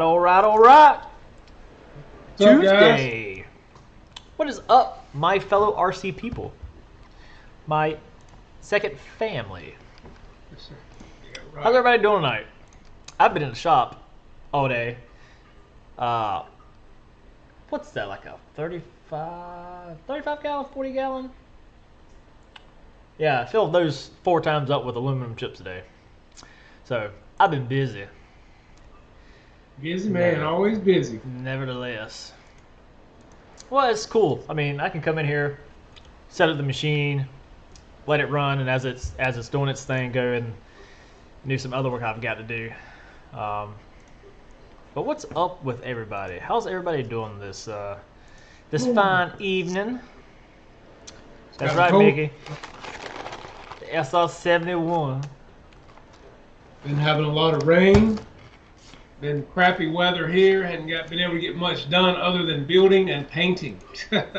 all right. What's up, Tuesday. What is up, my fellow RC people? My second family. Yes, sir. Yeah, right. How's everybody doing tonight? I've been in the shop all day. What's that, like a 35 gallon, 40 gallon? Yeah, I filled those 4 times up with aluminum chips today. So, I've been busy. Busy man, always busy. Nevertheless. Well, it's cool. I mean, I can come in here, set up the machine, let it run, and as it's doing its thing, go and do some other work I've got to do. But what's up with everybody? How's everybody doing this fine evening? That's right, Mickey. The SR-71. Been having a lot of rain. Been crappy weather here. Hadn't been able to get much done other than building and painting. It's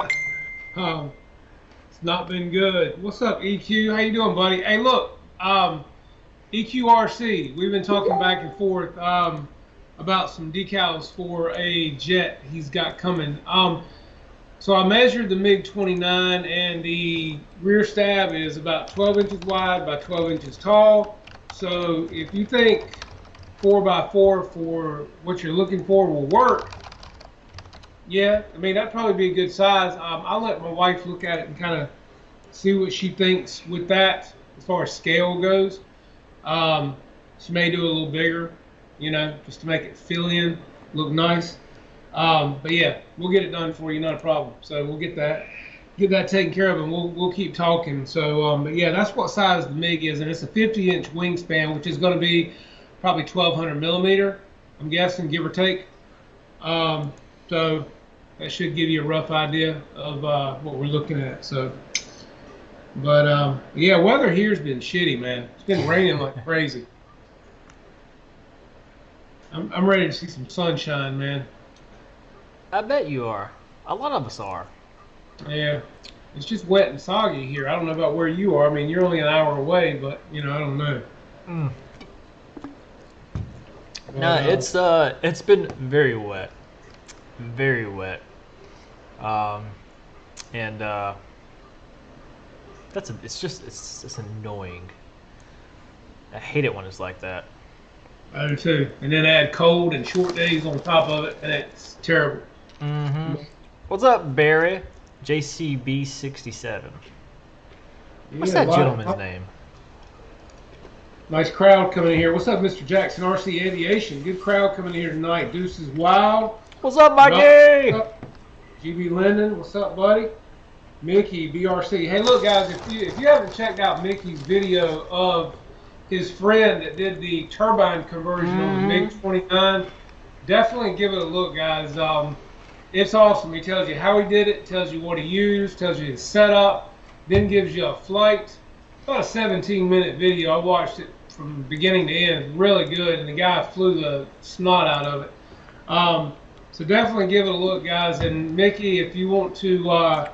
not been good. What's up, EQ? How you doing, buddy? Hey, look, EQRC. We've been talking back and forth about some decals for a jet he's got coming. So I measured the MiG-29, and the rear stab is about 12 inches wide by 12 inches tall. So if you think 4x4 for what you're looking for will work, yeah, I mean, that'd probably be a good size. I'll let my wife look at it and kind of see what she thinks with that as far as scale goes. She may do a little bigger, you know, just to make it fill in, look nice. But yeah, we'll get it done for you, not a problem. So we'll get that taken care of, and we'll keep talking. So, but yeah, that's what size the MiG is, and it's a 50-inch wingspan, which is going to be probably 1,200 millimeter, I'm guessing, give or take. So that should give you a rough idea of what we're looking at. So, but yeah, weather here's been shitty, man. It's been raining like crazy. I'm ready to see some sunshine, man. I bet you are. A lot of us are. Yeah, it's just wet and soggy here. I don't know about where you are. I mean, you're only an hour away, but you know, I don't know. No, it's been very wet, and it's annoying. I hate it when it's like that. I do too. And then add cold and short days on top of it, and it's terrible. What's up, Barry? JCB67. What's that gentleman's name? Nice crowd coming in here. What's up, Mr. Jackson, RC Aviation? Good crowd coming in here tonight. Deuces Wild. What's up, Mikey? What's up? GB Linden. What's up, buddy? Mickey, BRC. Hey, look, guys, if you haven't checked out Mickey's video of his friend that did the turbine conversion on the MiG-29, definitely give it a look, guys. It's awesome. He tells you how he did it, tells you what he used, tells you his setup, then gives you a flight. About a 17-minute video. I watched it from beginning to end. Really good, and the guy flew the snot out of it. So definitely give it a look, guys. And Mickey, if you want to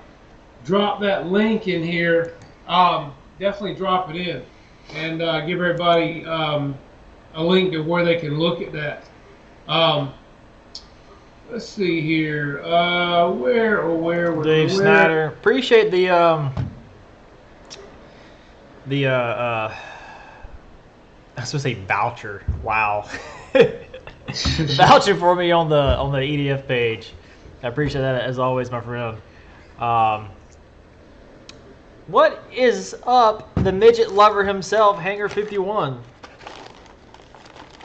drop that link in here, definitely drop it in, and give everybody a link to where they can look at that. Let's see here. Where? Dave Snyder. Appreciate the I was supposed to say voucher. Wow. Voucher for me on the EDF page. I appreciate that as always, my friend. What is up, the midget lover himself, Hanger 51?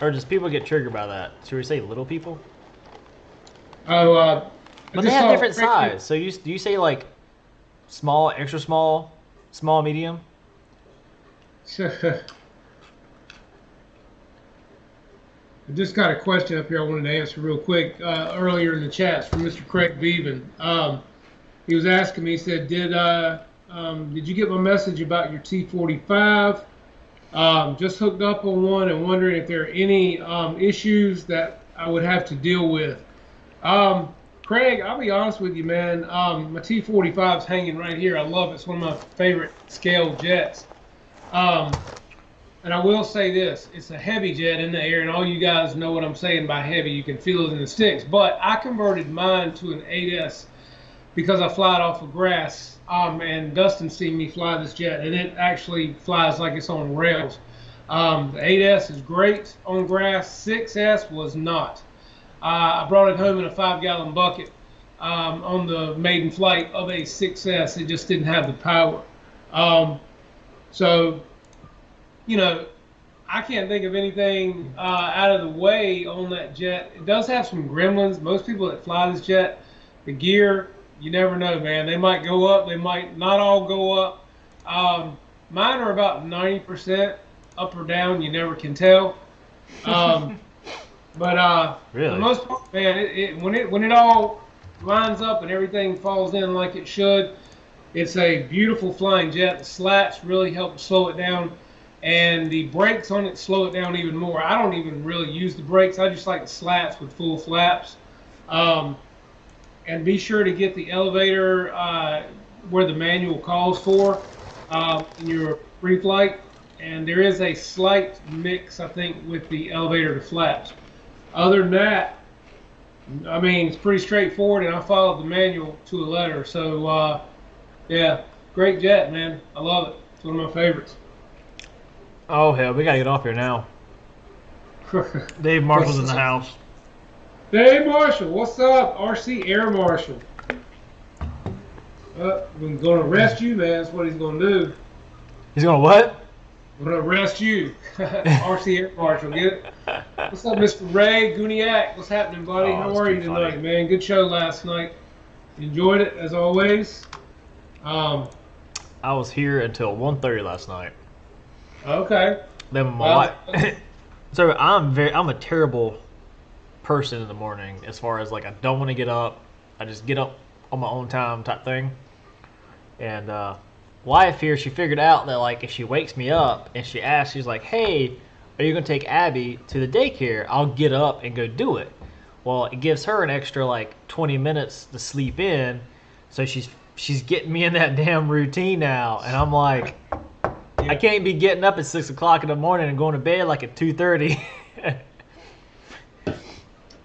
Or does people get triggered by that? Should we say little people? Oh, but they have different size. So do you say like small, extra small, small, medium? I just got a question up here I wanted to answer real quick. Earlier in the chats from Mr. Craig Beaven. He was asking me, he said, did you get my message about your T-45? Just hooked up on one and wondering if there are any issues that I would have to deal with. Craig, I'll be honest with you, man. My T-45 is hanging right here. I love it. It's one of my favorite scale jets. And I will say this, it's a heavy jet in the air, and all you guys know what I'm saying by heavy. You can feel it in the sticks. But I converted mine to an 8S because I fly it off of grass. And Dustin seen me fly this jet, and it actually flies like it's on rails. The 8S is great on grass. 6S was not. I brought it home in a 5-gallon bucket on the maiden flight of a 6S. It just didn't have the power. So, you know, I can't think of anything out of the way on that jet. It does have some gremlins. Most people that fly this jet, the gear, you never know, man. They might go up. They might not all go up. Mine are about 90% up or down. You never can tell. But Really? for the most part, man, when it all lines up and everything falls in like it should, it's a beautiful flying jet. The slats really help slow it down, and the brakes on it slow it down even more. I don't even really use the brakes. I just like the slats with full flaps. And be sure to get the elevator where the manual calls for in your pre-flight. And there is a slight mix, I think, with the elevator to flaps. Other than that, I mean, it's pretty straightforward, and I followed the manual to a letter. So, yeah, great jet, man. I love it. It's one of my favorites. Oh, hell, we got to get off here now. Dave Marshall's in the house. Dave Marshall, what's up? RC Air Marshal. We're going to arrest you, man. That's what he's going to do. He's going to what? We're going to arrest you. RC Air Marshal, get it? What's up, Mr. Ray Guniak? What's happening, buddy? Oh, How are you tonight, funny. man? Good show last night. Enjoyed it, as always. I was here until 1:30 last night. Okay. Then my wife. So I'm a terrible person in the morning as far as like I don't want to get up. I just get up on my own time type thing. And wife here, she figured out that like if she wakes me up and she asks, she's like, "Hey, are you gonna take Abby to the daycare?" I'll get up and go do it. Well, it gives her an extra like 20 minutes to sleep in, so she's getting me in that damn routine now, and I'm like, I can't be getting up at 6 o'clock in the morning and going to bed like at 2:30.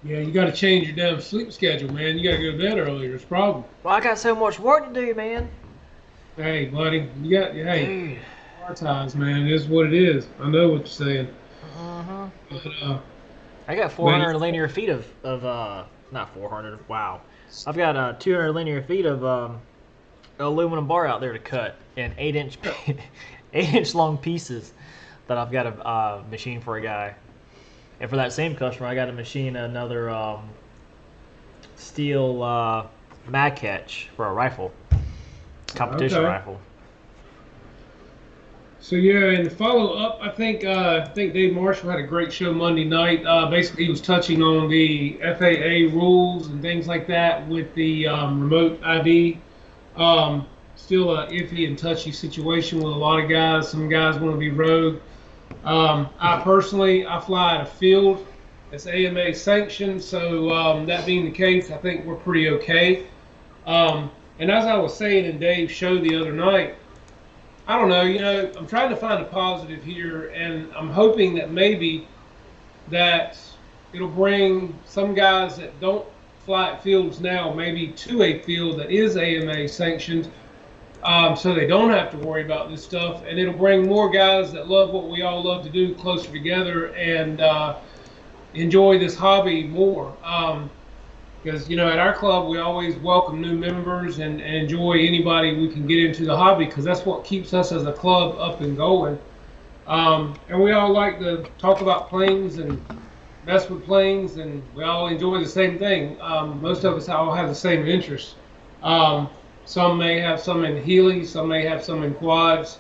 Yeah, you got to change your damn sleep schedule, man. You got to go to bed earlier. It's a problem. Well, I got so much work to do, man. Hey, buddy, hey, Dude. prioritize, man. It is what it is. I know what you're saying. Uh-huh. But, I got 400 linear feet of not 400. Wow, I've got 200 linear feet of aluminum bar out there to cut in 8-inch long pieces that I've got a machine for a guy. And for that same customer, I got to machine another steel mag catch for a rifle, competition rifle. So yeah, and to follow up, I think Dave Marshall had a great show Monday night. Basically, he was touching on the FAA rules and things like that with the remote ID. Still a iffy and touchy situation with a lot of guys. Some guys want to be rogue. I personally, I fly at a field that's AMA sanctioned, so that being the case, I think we're pretty okay. And as I was saying in Dave's show the other night, I don't know, I'm trying to find a positive here, and I'm hoping that maybe that it'll bring some guys that don't fly at fields now maybe to a field that is AMA sanctioned, so they don't have to worry about this stuff, and it'll bring more guys that love what we all love to do closer together and enjoy this hobby more. Because, at our club, we always welcome new members and enjoy anybody we can get into the hobby, because that's what keeps us as a club up and going. And we all like to talk about planes and mess with planes, and we all enjoy the same thing. Most of us all have the same interests. Some may have some in Heelys, some may have some in quads,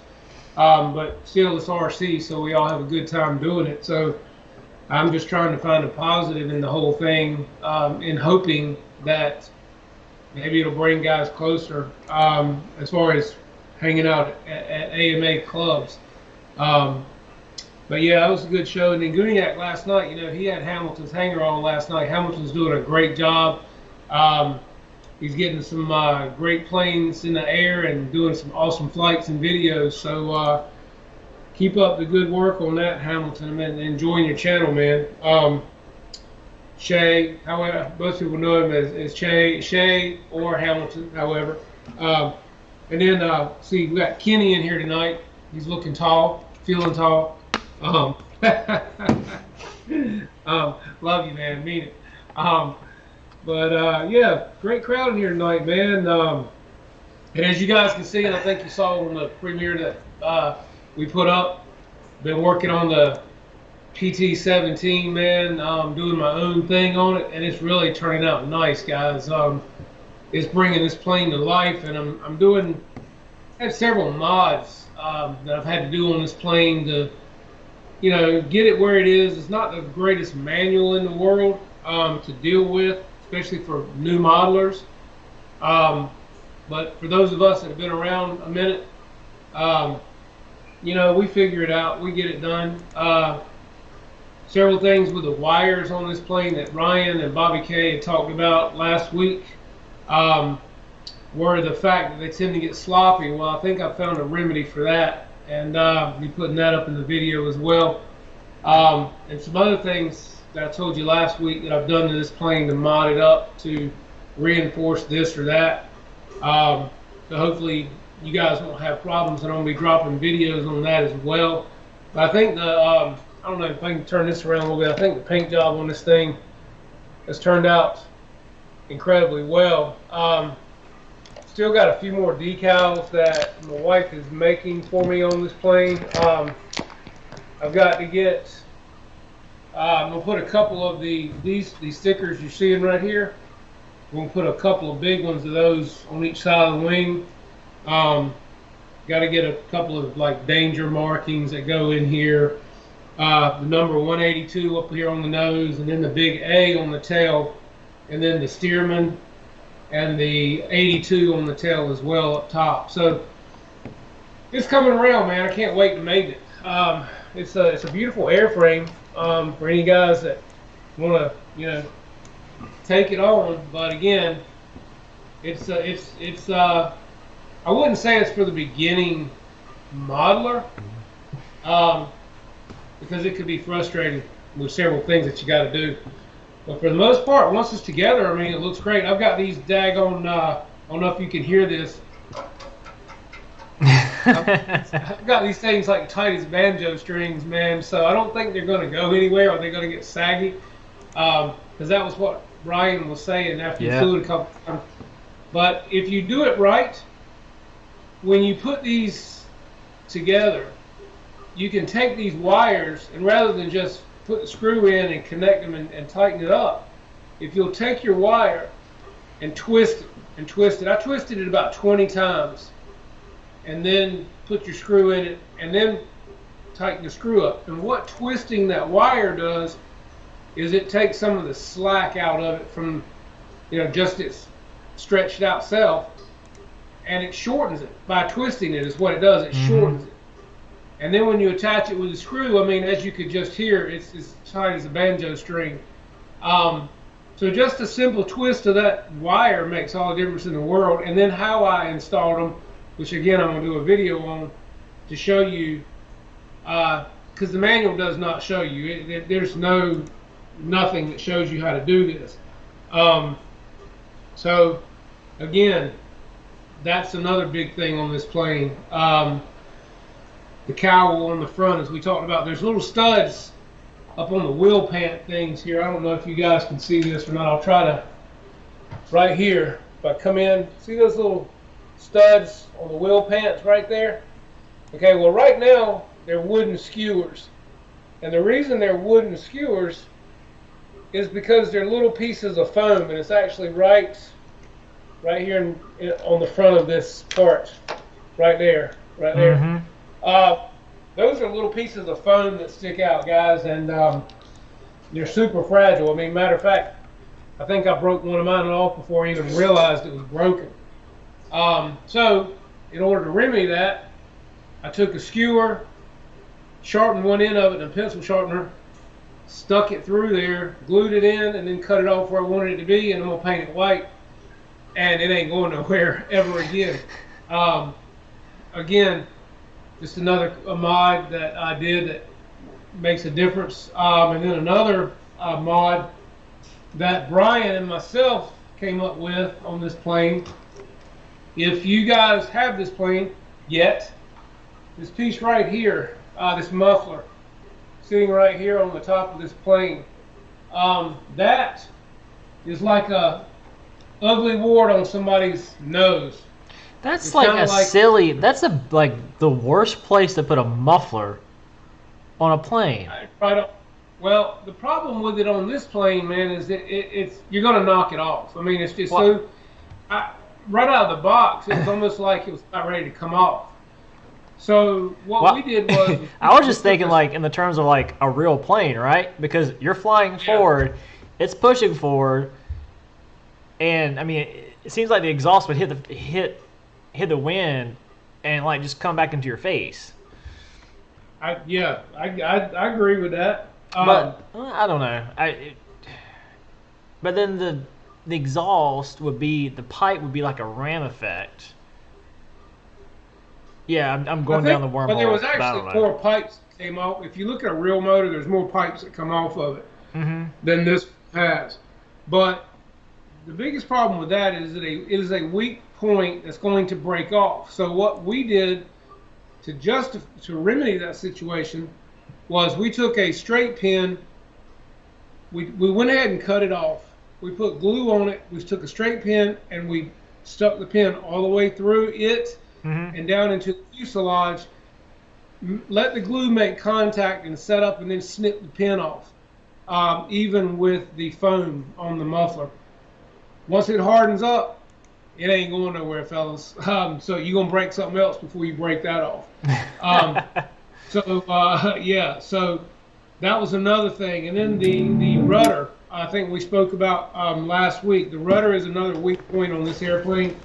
but still it's RC, so we all have a good time doing it. So I'm just trying to find a positive in the whole thing, and hoping that maybe it'll bring guys closer as far as hanging out at AMA clubs. But yeah, that was a good show. And then Guniak last night, he had Hamilton's hanger on last night. Hamilton's doing a great job. He's getting some great planes in the air and doing some awesome flights and videos. So keep up the good work on that, Hamilton, and enjoying your channel, man. Shay, however, most people know him as Shay or Hamilton, however. And then, see, we got Kenny in here tonight. He's looking tall, feeling tall. Love you, man. Mean it. Yeah, great crowd in here tonight, man. And as you guys can see, and I think you saw on the premiere that we put up, been working on the PT-17, man. Doing my own thing on it, and it's really turning out nice, guys. It's bringing this plane to life, and I have several mods that I've had to do on this plane to, get it where it is. It's not the greatest manual in the world to deal with, especially for new modelers. But for those of us that have been around a minute, we figure it out. We get it done. Several things with the wires on this plane that Ryan and Bobby K had talked about last week were the fact that they tend to get sloppy. Well, I think I found a remedy for that, and I'll be putting that up in the video as well. And some other things that I told you last week that I've done to this plane to mod it up to reinforce this or that. So hopefully you guys won't have problems, and I'll be dropping videos on that as well. But I think I don't know if I can turn this around a little bit. I think the paint job on this thing has turned out incredibly well. Still got a few more decals that my wife is making for me on this plane. I've got to get, I'm going to put a couple of these stickers you're seeing right here. I'm going to put a couple of big ones of those on each side of the wing. Got to get a couple of like danger markings that go in here. The number 182 up here on the nose, and then the big A on the tail, and then the Stearman and the 82 on the tail as well up top. So it's coming around, man. I can't wait to make it. It's a beautiful airframe for any guys that want to take it on. But again, it's I wouldn't say it's for the beginning modeler. Because it could be frustrating with several things that you got to do. But for the most part, once it's together, I mean, it looks great. I've got these daggone, I don't know if you can hear this. I've got these things like tight as banjo strings, man. So I don't think they're going to go anywhere, or they're going to get saggy. Because that was what Ryan was saying after he flew it a couple times. But if you do it right, when you put these together, you can take these wires, and rather than just put the screw in and connect them and tighten it up, if you'll take your wire and twist it, I twisted it about 20 times, and then put your screw in it, and then tighten the screw up. And what twisting that wire does is it takes some of the slack out of it from, just its stretched out self, and it shortens it. By twisting it is what it does. It shortens it. And then when you attach it with a screw, I mean, as you could just hear, it's as tight as a banjo string. So just a simple twist of that wire makes all the difference in the world. And then how I installed them, which again I'm going to do a video on to show you, because the manual does not show you. There's nothing that shows you how to do this. So again, that's another big thing on this plane. The cowl on the front, as we talked about, there's little studs up on the wheel pant things here. I don't know if you guys can see this or not. I'll try to, right here, if I come in, see those little studs on the wheel pants right there? Okay, well right now they're wooden skewers. And the reason they're wooden skewers is because they're little pieces of foam, and it's actually right here on the front of this part, right there. Those are little pieces of foam that stick out, guys, and they're super fragile. I mean, matter of fact, I think I broke one of mine off before I even realized it was broken. So, in order to remedy that, I took a skewer, sharpened one end of it in a pencil sharpener, stuck it through there, glued it in, and then cut it off where I wanted it to be, and I'm going to paint it white, and it ain't going nowhere ever again. Again, just another mod that I did that makes a difference. And then another mod that Brian and myself came up with on this plane. If you guys have this plane yet, this piece right here, this muffler, sitting right here on the top of this plane, that is like a ugly wart on somebody's nose. That's It's like kinda a silly. That's like the worst place to put a muffler on a plane. Right on. Well, the problem with it on this plane, man, is that it's you're gonna knock it off. I mean, it's just right out of the box, it was almost like it was not ready to come off. So what we did was I was just thinking like in the terms of like a real plane, right? Because you're flying forward, it's pushing forward, and I mean it seems like the exhaust would hit the wind and like just come back into your face. I agree with that. But I don't know. But then the exhaust would be, the pipe would be like a ram effect. Yeah, I'm going down the wormhole. But there was actually more pipes that came off. If you look at a real motor, there's more pipes that come off of it than this has. But the biggest problem with that is that it is a weak point that's going to break off. So what we did to remedy that situation was we took a straight pin, we went ahead and cut it off. We put glue on it, we took a straight pin and we stuck the pin all the way through it and down into the fuselage, let the glue make contact and set up, and then snip the pin off, even with the foam on the muffler. Once it hardens up, it ain't going nowhere, fellas. So you're going to break something else before you break that off. So that was another thing. And then the rudder, I think we spoke about last week. The rudder is another weak point on this airplane.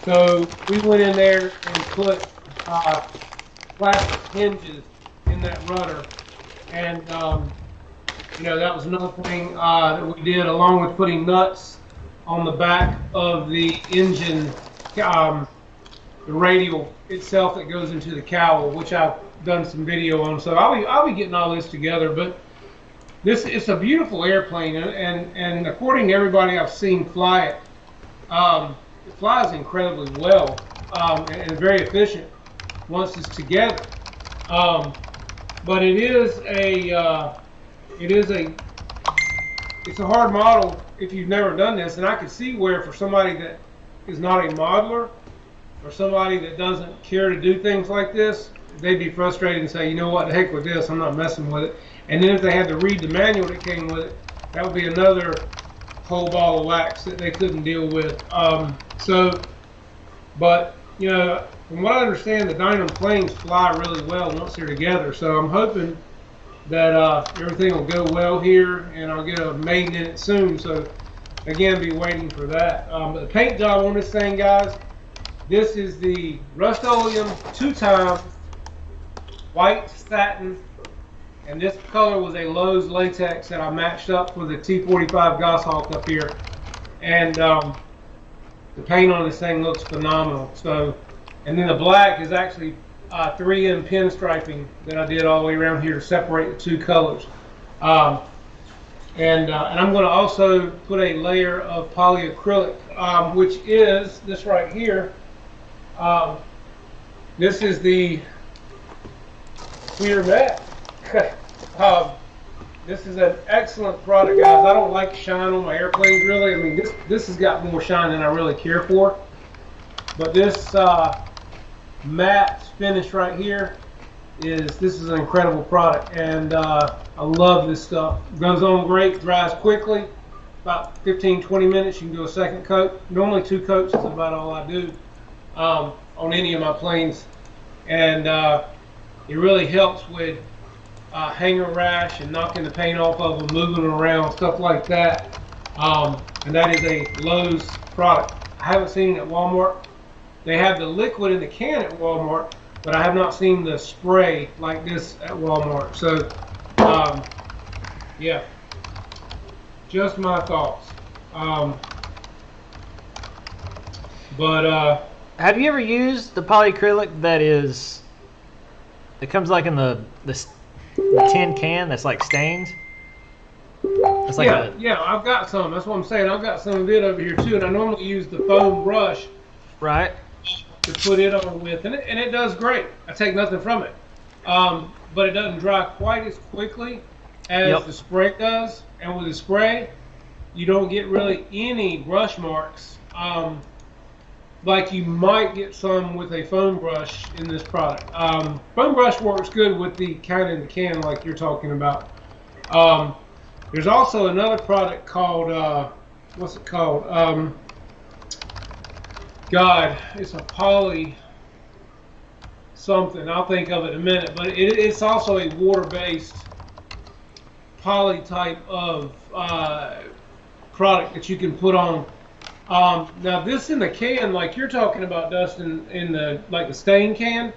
So we went in there and put plastic hinges in that rudder. And, that was another thing that we did, along with putting nuts on the back of the engine, the radial itself that goes into the cowl, which I've done some video on. So I'll be getting all this together. But it's a beautiful airplane, and according to everybody I've seen fly it, it flies incredibly well and very efficient once it's together. But it's a hard model if you've never done this, and I could see where for somebody that is not a modeler or somebody that doesn't care to do things like this, they'd be frustrated and say, you know what, the heck with this, I'm not messing with it. And then if they had to read the manual that came with it, that would be another whole ball of wax that they couldn't deal with. But from what I understand, the Dynam planes fly really well once they're together. So I'm hoping that everything will go well here, and I'll get a maiden in it soon. So again, be waiting for that. But the paint job on this thing, guys, this is the Rust-Oleum 2-time white satin, and this color was a Lowe's latex that I matched up for the T45 Goshawk up here. And the paint on this thing looks phenomenal. So, and then the black is actually 3M pinstriping that I did all the way around here to separate the two colors. And I'm going to also put a layer of polyacrylic, which is this right here. This is the clear matte. This is an excellent product, guys. I don't like shine on my airplanes, really. I mean, this has got more shine than I really care for. But this matte finish right here this is an incredible product, and I love this stuff. It goes on great, dries quickly. About 15-20 minutes, you can do a second coat. Normally 2 coats is about all I do on any of my planes, and it really helps with hanger rash and knocking the paint off of them, moving them around, stuff like that. And that is a Lowe's product. I haven't seen it at Walmart. They have the liquid in the can at Walmart, but I have not seen the spray like this at Walmart. So, yeah, just my thoughts. Have you ever used the polyacrylic that is It comes like in the tin can that's like stained. It's like yeah, I've got some. That's what I'm saying. I've got some of it over here too, and I normally use the foam brush right. to put it on with, and it does great. I take nothing from it, but it doesn't dry quite as quickly as the spray does. And with the spray, you don't get really any brush marks, like you might get some with a foam brush in this product. Foam brush works good with the kind in the can like you're talking about. There's also another product called, what's it called? God, it's a poly something. I'll think of it in a minute. But it's also a water-based poly type of product that you can put on. Now this in the can, like you're talking about, Dustin, in the stain can.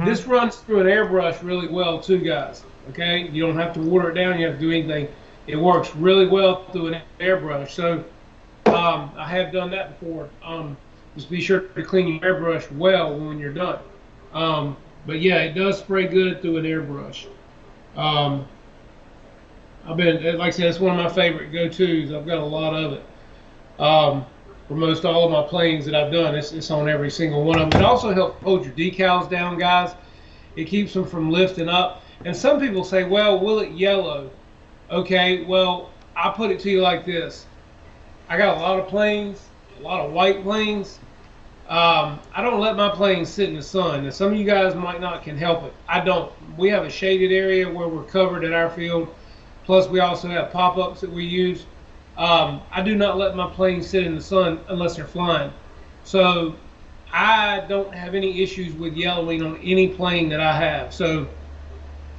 This runs through an airbrush really well too, guys. Okay, you don't have to water it down. You don't have to do anything. It works really well through an airbrush. So I have done that before. Just be sure to clean your airbrush well when you're done. But yeah, it does spray good through an airbrush. I've been, like I said, it's one of my favorite go-tos. I've got a lot of it. For most all of my planes that I've done, it's on every single one of them. It also helps hold your decals down, guys. It keeps them from lifting up. And some people say, well, will it yellow? Okay, well, I'll put it to you like this. I got a lot of planes, a lot of white planes. I don't let my planes sit in the sun. Now, some of you guys might not can help it. I don't. We have a shaded area where we're covered at our field. Plus, we also have pop-ups that we use. I do not let my planes sit in the sun unless they're flying. So I don't have any issues with yellowing on any plane that I have. So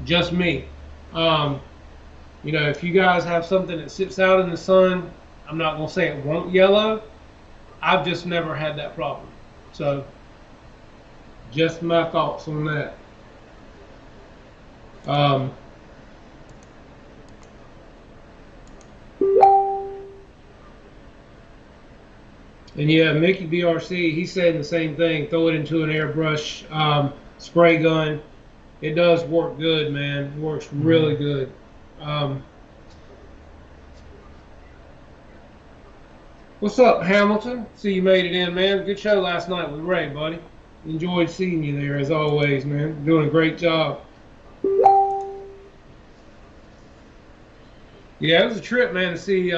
just me. You know, if you guys have something that sits out in the sun, I'm not going to say it won't yellow. I've just never had that problem. So just my thoughts on that. And yeah, Mickey BRC, he's saying the same thing. Throw it into an airbrush spray gun. It does work good, man. It works really good. What's up, Hamilton? See you made it in, man. Good show last night with Ray, buddy. Enjoyed seeing you there as always, man. Doing a great job. Yeah, it was a trip, man, to see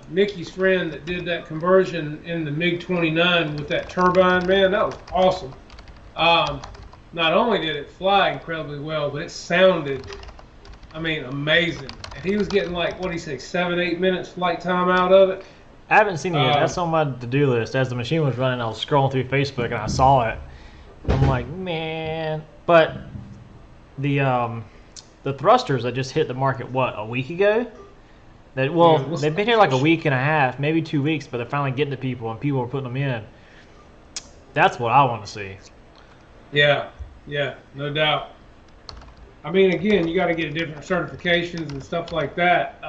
Mickey's friend that did that conversion in the MiG-29 with that turbine, man. That was awesome. Not only did it fly incredibly well, but it sounded, I mean, amazing. And he was getting like, what do you say, 7-8 minutes flight time out of it. I haven't seen it yet. That's on my to-do list. As the machine was running, I was scrolling through Facebook and I saw it. I'm like, man. But the thrusters that just hit the market, what, a week ago? They've been here like a week and a half, maybe 2 weeks, but they're finally getting to people and people are putting them in. That's what I want to see. Yeah, no doubt. I mean, again, you got to get different certifications and stuff like that,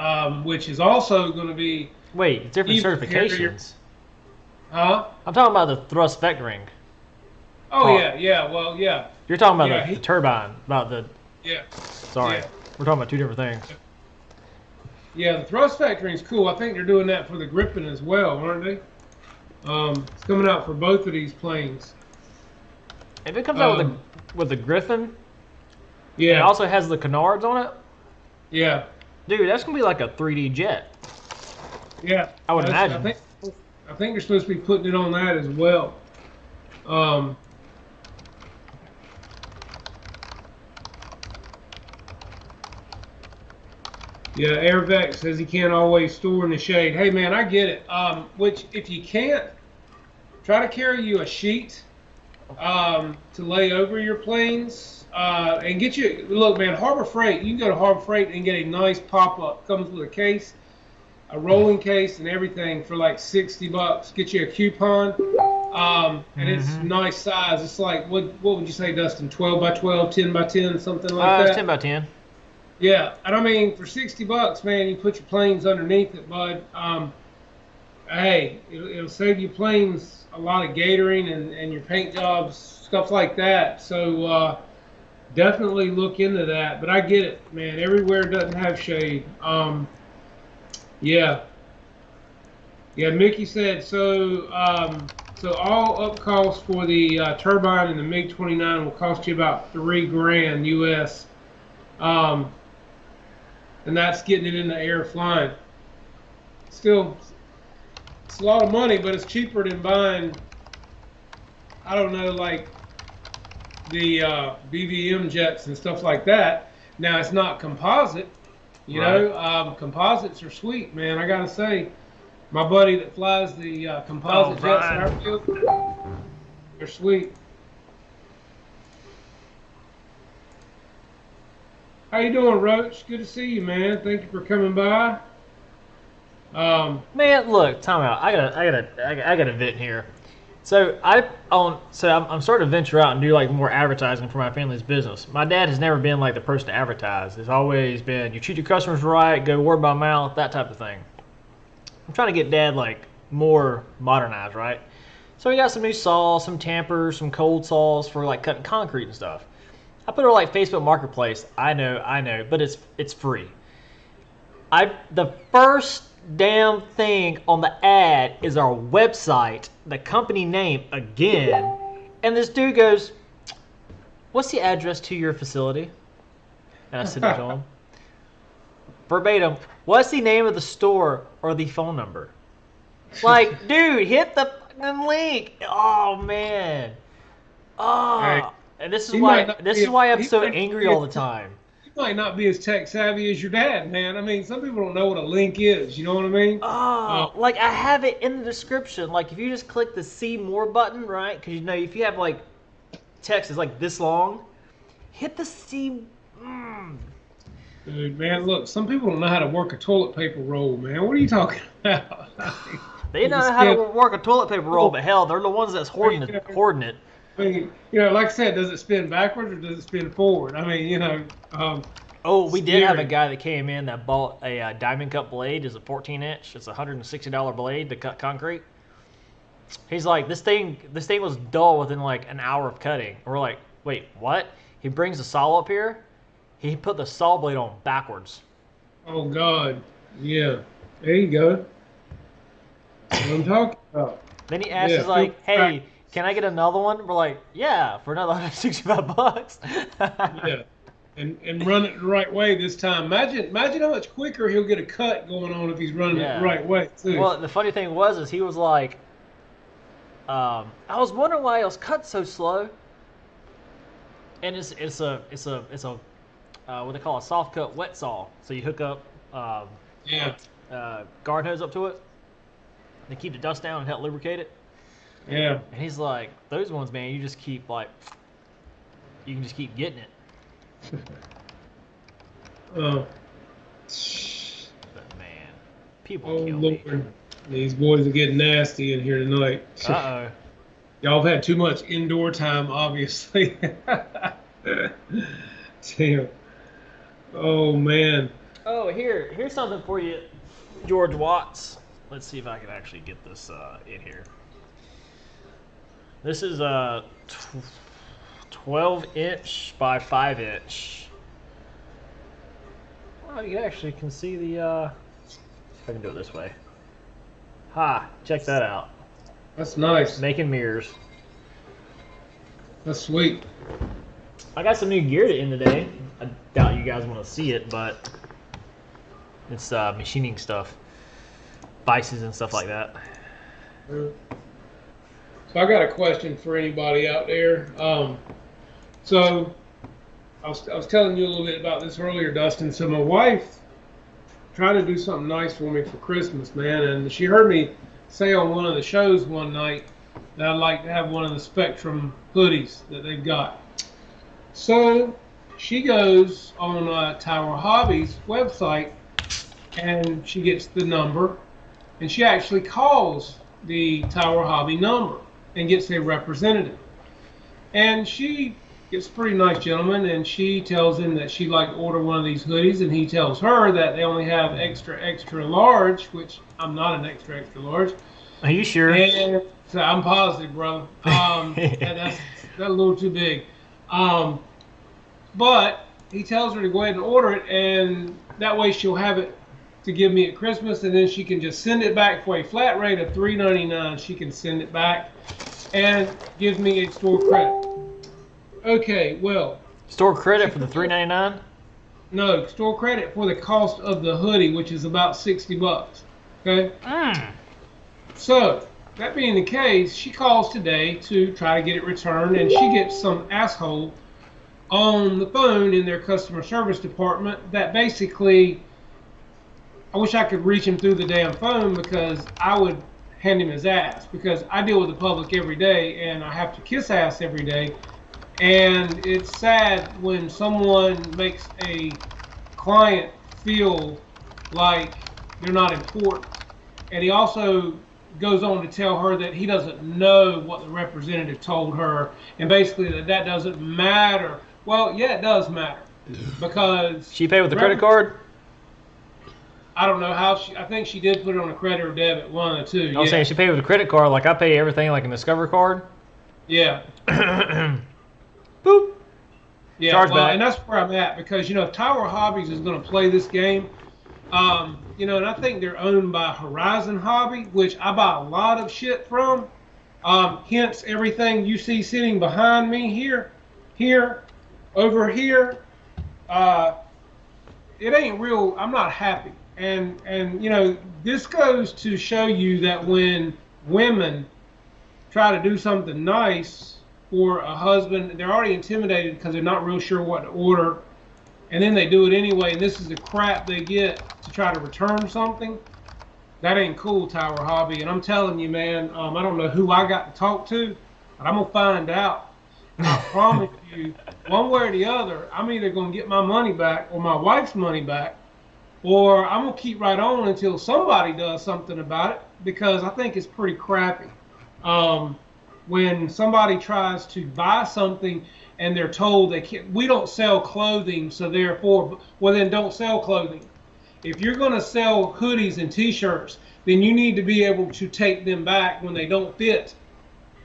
which is also going to be... Wait, different certifications? Huh? I'm talking about the thrust vectoring. Oh, part. yeah. You're talking about the turbine, about the... Yeah. Sorry, we're talking about two different things. Yeah, the thrust vectoring is cool. I think they're doing that for the Griffin as well, aren't they? It's coming out for both of these planes. If it comes out with the Griffin, yeah, it also has the canards on it. Yeah, dude, that's gonna be like a 3D jet. Yeah, I would imagine. I think you're supposed to be putting it on that as well. Yeah, Airvex says he can't always store in the shade. Hey, man, I get it. Which, if you can't, try to carry you a sheet to lay over your planes and get you. Look, man, Harbor Freight. You can go to Harbor Freight and get a nice pop-up. Comes with a case, a rolling case, and everything for like $60. Get you a coupon, and it's nice size. It's like what would you say, Dustin? 12 by 12, 10 by 10, something like that. 10 by 10. Yeah, and I mean, for $60, man, you put your planes underneath it, bud. Hey, it'll save your planes a lot of gatoring and your paint jobs, stuff like that. So, definitely look into that. But I get it, man. Everywhere doesn't have shade. Yeah, yeah. Mickey said so. So all up costs for the turbine and the MiG 29 will cost you about $3,000 US. Um, and that's getting it in the air flying. Still, it's a lot of money, but it's cheaper than buying, I don't know, like the BVM jets and stuff like that. Now it's not composite, you Right. know. Composites are sweet, man. I gotta say, my buddy that flies the Oh, composite jets in our Ryan. field, they're sweet. How you doing, Roach? Good to see you, man. Thank you for coming by. Man, look, time out. I got a vent here. So I'm starting to venture out and do like more advertising for my family's business. My dad has never been like the person to advertise. It's always been you treat your customers right, go word by mouth, that type of thing. I'm trying to get dad like more modernized, right? So we got some new saws, some tampers, some cold saws for like cutting concrete and stuff. I put it on like Facebook Marketplace. I know, but it's free. The first damn thing on the ad is our website, the company name again, and this dude goes, "What's the address to your facility?" And I said it to him verbatim. "What's the name of the store or the phone number?" Like, dude, hit the fucking link. Oh man. Hey, Oh, and he might not this be. is why I'm He so might not angry be all the as time. he might not be as tech savvy as your dad, man. I mean, some people don't know what a link is. You know what I mean? Oh, like I have it in the description. Like if you just click the see more button, right? Because you know if you have like text is like this long, hit the see. Mm. Dude, man, look, some people don't know how to work a toilet paper roll, man. What are you talking about? They know Just how to spin- work a toilet paper roll, but hell, they're the ones that's hoarding you it. Hoarding it. know, like I said, does it spin backwards or does it spin forward? I mean, Oh, we did have a scary. guy that came in that bought a diamond cut blade. It's a 14 inch. It's a $160 blade to cut concrete. He's like, this thing was dull within like an hour of cutting. And we're like, wait, what? He brings the saw up here. He put the saw blade on backwards. Oh God, yeah. There you go. That's what I'm talking about. Then he asks Yeah, us field like, "Hey, practice. can I get another one?" We're like, "Yeah, for another $165." Yeah, and run it the right way this time. Imagine how much quicker he'll get a cut going on if he's running it the Yeah. right way too. Well, the funny thing was, is he was like, "I was wondering why it was cut so slow." And it's a what they call a soft cut wet saw. So you hook up Yeah, guard hose up to it to keep the dust down and help lubricate it. yeah. And he's like, "Those ones, man, you just keep like, you can just keep getting it." Uh, But man, people oh kill me. Lord, these boys are getting nasty in here tonight. Uh oh. Y'all have had too much indoor time, obviously. Damn. Oh man. Oh, here's something for you, George Watts. Let's see if I can actually get this in here. This is a 12-inch by 5-inch. Oh, you actually can see the. If I can do it this way. Ha! Check that out. That's nice. Making mirrors. That's sweet. I got some new gear to end today. I doubt you guys want to see it, but it's machining stuff, vices and stuff like that. So I got a question for anybody out there. So I was telling you a little bit about this earlier, Dustin. So my wife tried to do something nice for me for Christmas, man, and she heard me say on one of the shows one night that I'd like to have one of the Spectrum hoodies that they've got. So she goes on Tower Hobby's website and she gets the number and she actually calls the Tower Hobby number and gets a representative. And she gets a pretty nice gentleman and she tells him that she'd like to order one of these hoodies and he tells her that they only have extra large, which I'm not an extra large. Are you sure? And so I'm positive, brother. That's a little too big. But he tells her to go ahead and order it, and that way she'll have it to give me at Christmas, and then she can just send it back for a flat rate of $3.99. She can send it back and gives me a store credit. Okay, well. Store credit for the $3.99? No, store credit for the cost of the hoodie, which is about $60. Okay? So, that being the case, she calls today to try to get it returned, and she gets some asshole on the phone in their customer service department that basically, I wish I could reach him through the damn phone because I would hand him his ass, because I deal with the public every day and I have to kiss ass every day. And it's sad when someone makes a client feel like they're not important. And he also goes on to tell her that he doesn't know what the representative told her, and basically that doesn't matter. Well, yeah, it does matter, because she paid with a credit card? I don't know how I think she did put it on a credit or debit, one of the two. I was saying she paid with a credit card, like I pay everything like a Discover card. Yeah. Boop. Yeah, Charge well, back. and that's where I'm at, because, if Tower Hobbies is going to play this game, and I think they're owned by Horizon Hobby, which I buy a lot of shit from. Hence, everything you see sitting behind me here, over here, it ain't real. I'm not happy. And this goes to show you that when women try to do something nice for a husband, they're already intimidated because they're not real sure what to order, and then they do it anyway, and this is the crap they get to try to return something. That ain't cool, Tower Hobby. And I'm telling you, man, I don't know who I got to talk to, but I'm gonna find out. I promise you, one way or the other, I'm either gonna get my money back or my wife's money back, or I'm gonna keep right on until somebody does something about it, because I think it's pretty crappy. When somebody tries to buy something and they're told they can't, we don't sell clothing, so therefore, well, then don't sell clothing. If you're going to sell hoodies and t-shirts, then you need to be able to take them back when they don't fit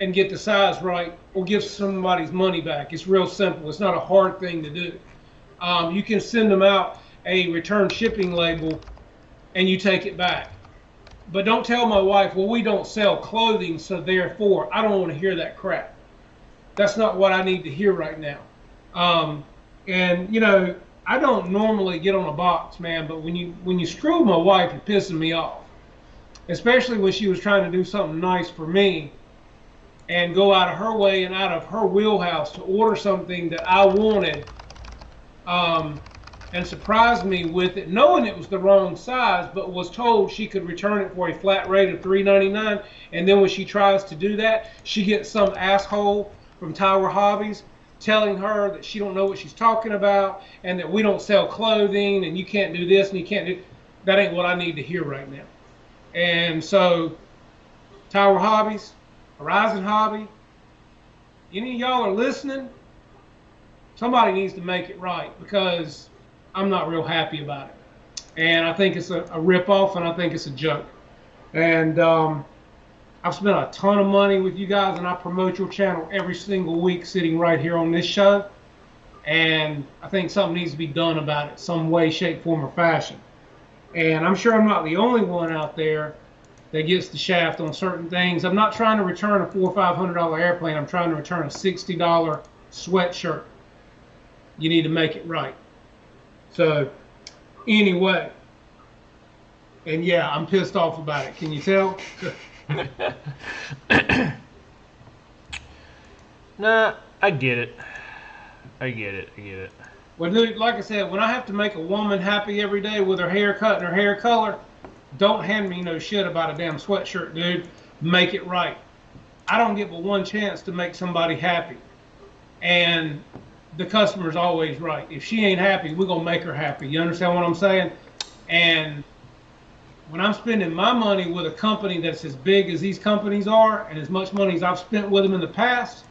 and get the size right, or give somebody's money back. It's real simple. It's not a hard thing to do. You can send them out a return shipping label and you take it back. But don't tell my wife, well, we don't sell clothing, so therefore, I don't want to hear that crap. That's not what I need to hear right now. I don't normally get on a box, man, but when you screw my wife, you're pissing me off. Especially when she was trying to do something nice for me and go out of her way and out of her wheelhouse to order something that I wanted, and surprised me with it, knowing it was the wrong size, but was told she could return it for a flat rate of $3.99. And then when she tries to do that, she gets some asshole from Tower Hobbies telling her that she don't know what she's talking about, and that we don't sell clothing, and you can't do this and you can't do that. Ain't what I need to hear right now. And so, Tower Hobbies, Horizon Hobby, any of y'all are listening, somebody needs to make it right, because I'm not real happy about it. And I think it's a rip-off, and I think it's a joke. And I've spent a ton of money with you guys, and I promote your channel every single week sitting right here on this show. And I think something needs to be done about it, some way, shape, form, or fashion. And I'm sure I'm not the only one out there that gets the shaft on certain things. I'm not trying to return a $400 or $500 airplane. I'm trying to return a $60 sweatshirt. You need to make it right. So, anyway, and yeah, I'm pissed off about it. Can you tell? Nah, I get it. I get it. Well, dude, like I said, when I have to make a woman happy every day with her haircut and her hair color, don't hand me no shit about a damn sweatshirt, dude. Make it right. I don't get but one chance to make somebody happy. And the customer's always right. If she ain't happy, we're going to make her happy. You understand what I'm saying? And when I'm spending my money with a company that's as big as these companies are, and as much money as I've spent with them in the past,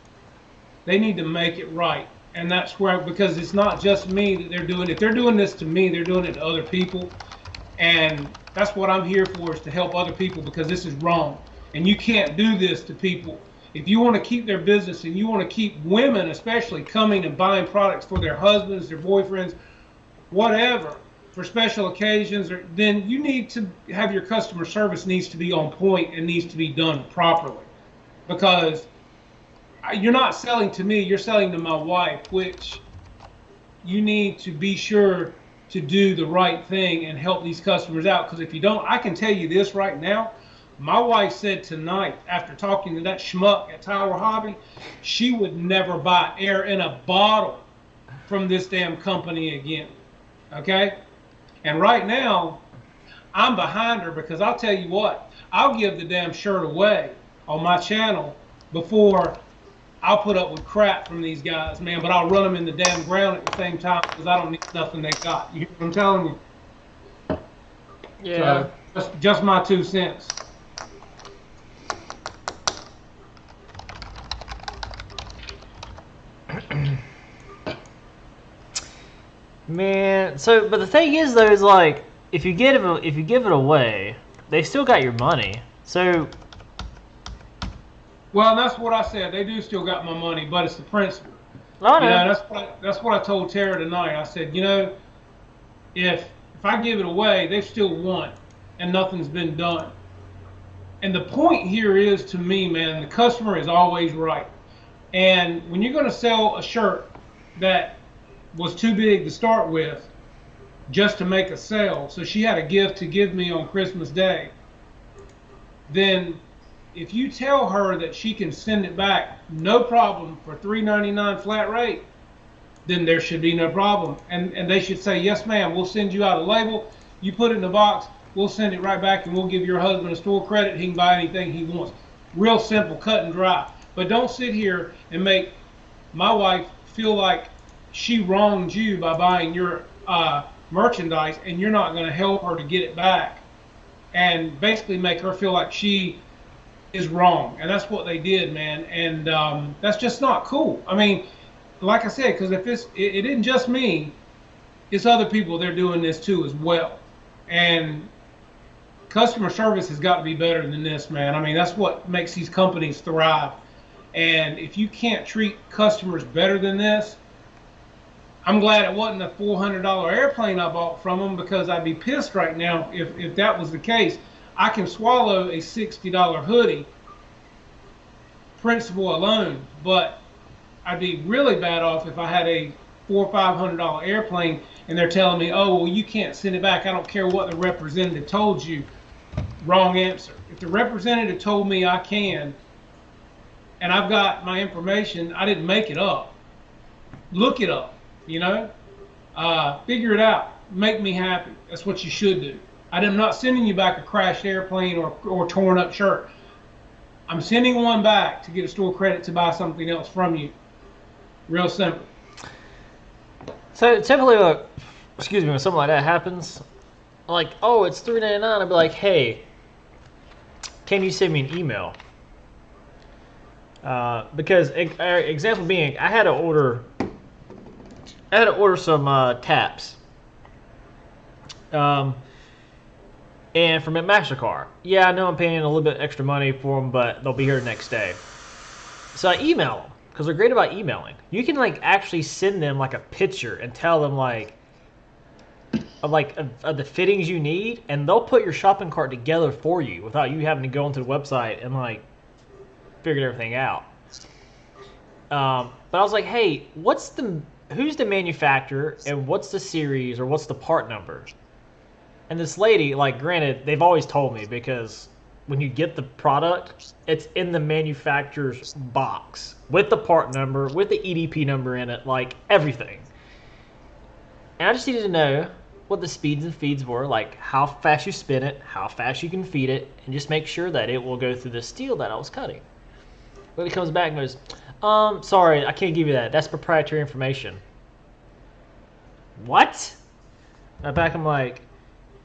they need to make it right. And that's where, because it's not just me that they're doing. If they're doing this to me, they're doing it to other people. And that's what I'm here for, is to help other people, because this is wrong. And you can't do this to people if you want to keep their business and you want to keep women especially coming and buying products for their husbands, their boyfriends, whatever, for special occasions, then you need to have your customer service needs to be on point and needs to be done properly. Because you're not selling to me, you're selling to my wife, which you need to be sure to do the right thing and help these customers out. Because if you don't, I can tell you this right now, my wife said tonight, after talking to that schmuck at Tower Hobby, she would never buy air in a bottle from this damn company again. Okay? And right now, I'm behind her because I'll tell you what, I'll give the damn shirt away on my channel before I'll put up with crap from these guys, man, but I'll run them in the damn ground at the same time because I don't need nothing they got. You hear what I'm telling you? Yeah. So, just my 2 cents. Man, so but the thing is though is like if you give it away, they still got your money. So well, that's what I said. They do still got my money, but it's the principle. I know. That's what I told Tara tonight. I said, if I give it away, they've still won, and nothing's been done. And the point here is, to me, man, the customer is always right. And when you're going to sell a shirt that was too big to start with, just to make a sale, so she had a gift to give me on Christmas Day, then if you tell her that she can send it back, no problem, for $3.99 flat rate, then there should be no problem. And they should say, yes, ma'am, we'll send you out a label. You put it in the box, we'll send it right back, and we'll give your husband a store credit. He can buy anything he wants. Real simple, cut and dry. But don't sit here and make my wife feel like she wronged you by buying your merchandise, and you're not going to help her to get it back, and basically make her feel like she is wrong. And that's what they did, man. And that's just not cool. I mean, like I said, because if it isn't just me, it's other people. They're doing this too as well. And customer service has got to be better than this, man. I mean, that's what makes these companies thrive. And if you can't treat customers better than this, I'm glad it wasn't a $400 airplane I bought from them, because I'd be pissed right now if that was the case. I can swallow a $60 hoodie, principal alone, but I'd be really bad off if I had a $400 or $500 airplane and they're telling me, oh, well, you can't send it back. I don't care what the representative told you. Wrong answer. If the representative told me I can, and I've got my information, I didn't make it up. Look it up, figure it out. Make me happy. That's what you should do. I'm not sending you back a crashed airplane or torn up shirt. I'm sending one back to get a store credit to buy something else from you. Real simple. So typically, when something like that happens, like, oh, it's $3.99, I'd be like, hey, can you send me an email? Because example being, I had to order some taps. And from MasterCard. Yeah, I know I'm paying a little bit extra money for them, but they'll be here the next day. So I email them, because they're great about emailing. You can actually send them a picture and tell them of the fittings you need, and they'll put your shopping cart together for you without you having to go into the website and figure everything out. But I was like, hey, who's the manufacturer, and what's the series, or what's the part number? And this lady, granted, they've always told me, because when you get the product, it's in the manufacturer's box with the part number, with the EDP number in it, everything. And I just needed to know what the speeds and feeds were, how fast you spin it, how fast you can feed it, and just make sure that it will go through the steel that I was cutting. But it comes back and goes, sorry, I can't give you that. That's proprietary information. What? And back I'm like,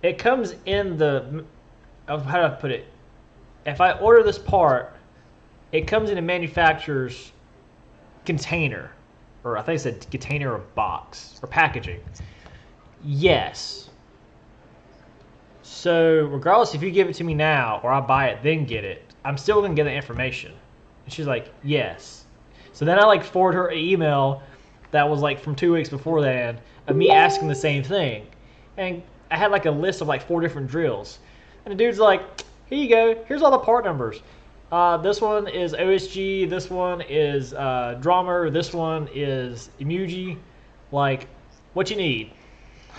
it comes in how do I put it? If I order this part, it comes in a manufacturer's container, or I think it said container or box, or packaging. Yes. So regardless if you give it to me now, or I buy it then get it, I'm still going to get the information. And she's like, yes. So then I like forward her an email that was like from 2 weeks before that of me asking the same thing. And I had like a list of like 4 different drills. And the dude's like, here you go. Here's all the part numbers. This one is OSG. This one is Drummer. This one is Emuji. Like, what you need?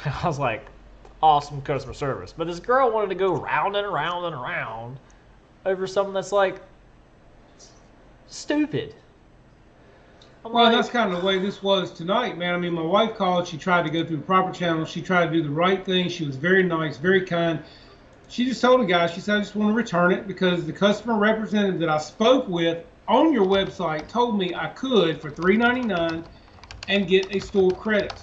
I was like, awesome customer service. But this girl wanted to go round and around and around over something that's like stupid. Well, that's kind of the way this was tonight, man. I mean, my wife called. She tried to go through the proper channels. She tried to do the right thing. She was very nice, very kind. She just told the guy, she said, I just want to return it because the customer representative that I spoke with on your website told me I could for $3.99 and get a store credit.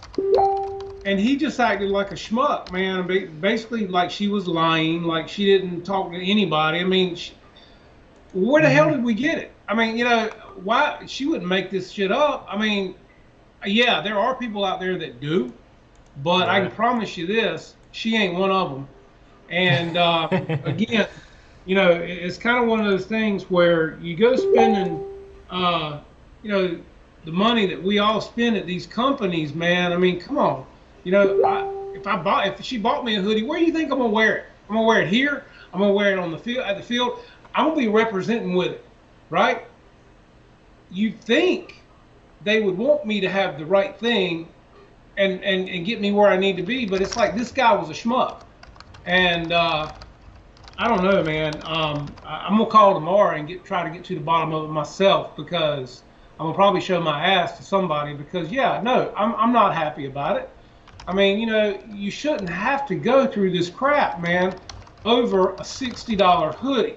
And he just acted like a schmuck, man. Basically, like she was lying, like she didn't talk to anybody. I mean, where the hell did we get it? I mean, you know, why she wouldn't make this shit up? I mean, yeah, there are people out there that do, but I can promise you this: she ain't one of them. And again, you know, it's kind of one of those things where you go spending, you know, the money that we all spend at these companies, man. I mean, come on. You know, if she bought me a hoodie, where do you think I'm gonna wear it? I'm gonna wear it here. I'm gonna wear it on the field at the field. I'm gonna be representing with it, right? You'd think they would want me to have the right thing and get me where I need to be, but it's like this guy was a schmuck, and I don't know, man. I'm gonna call tomorrow and try to get to the bottom of it myself because I'm gonna probably show my ass to somebody because yeah, no, I'm not happy about it. I mean, you know, you shouldn't have to go through this crap, man, over a $60 hoodie.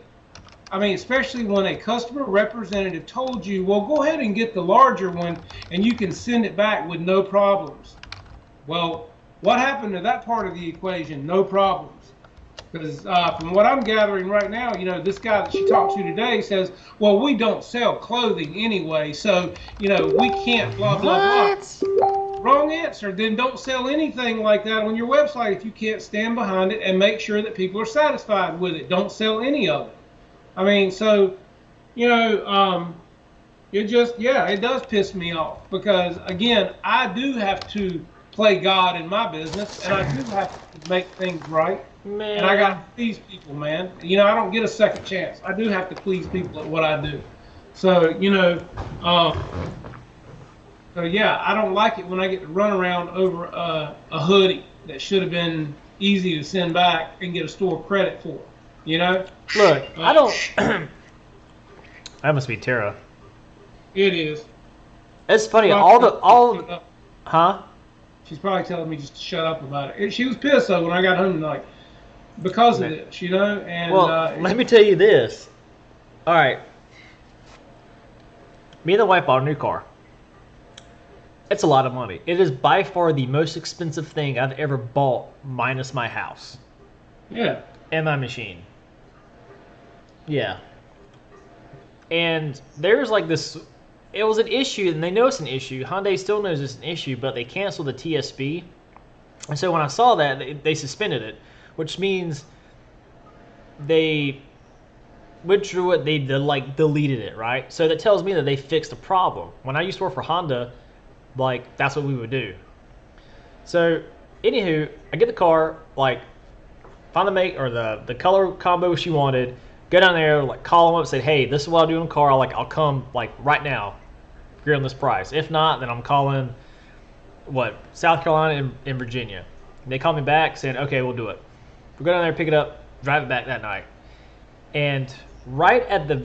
I mean, especially when a customer representative told you, well, go ahead and get the larger one and you can send it back with no problems. Well, what happened to that part of the equation? No problems. Because from what I'm gathering right now, you know, this guy that she talked to today says, well, we don't sell clothing anyway, so, you know, we can't blah, blah, blah. Wrong answer. Then don't sell anything like that on your website if you can't stand behind it and make sure that people are satisfied with it. Don't sell any of it. I mean, so, you know, it just, yeah, it does piss me off because, again, I do have to play God in my business and I do have to make things right. Man. And I got to please people, man. You know, I don't get a second chance. I do have to please people at what I do. So, you know, so yeah, I don't like it when I get to run around over a hoodie that should have been easy to send back and get a store credit for. You know? Look, I don't. That must be Tara. It is. It's funny. Huh? She's probably telling me just to shut up about it. She was pissed though when I got home tonight because of this, you know. And well, let me tell you this. All right. Me and the wife bought a new car. It's a lot of money. It is by far the most expensive thing I've ever bought, minus my house. Yeah. And my machine. Yeah. And there's like this, it was an issue, and they know it's an issue. Hyundai still knows it's an issue, but they canceled the TSB. And so when I saw that, they suspended it, which means they withdrew it, they like deleted it, right? So that tells me that they fixed the problem. When I used to work for Honda, like that's what we would do. So anywho, I get the car, like find the make or the color combo she wanted, go down there, like call them up, say, hey, this is what I'll do in the car. I'll come like right now, agree on this price. If not, then I'm calling South Carolina and Virginia. And they call me back saying, okay, we'll do it. We'll go down there, pick it up, drive it back that night. And right at the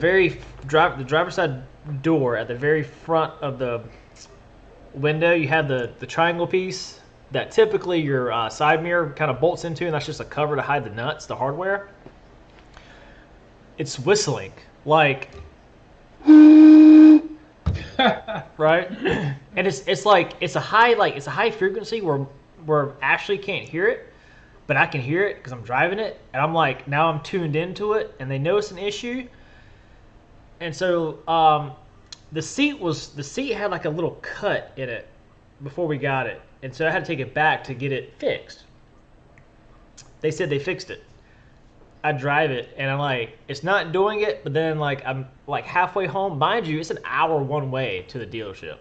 driver's side door, at the very front of the window, you have the triangle piece that typically your side mirror kind of bolts into, and that's just a cover to hide the nuts, the hardware. It's whistling like right, and it's like it's a high frequency where Ashley can't hear it, but I can hear it because I'm driving it, and I'm like, now I'm tuned into it, and they know it's an issue. And so the seat had like a little cut in it before we got it, and so I had to take it back to get it fixed. They said they fixed it. I drive it, and I'm like, it's not doing it, but then like I'm like halfway home. Mind you, it's an hour one way to the dealership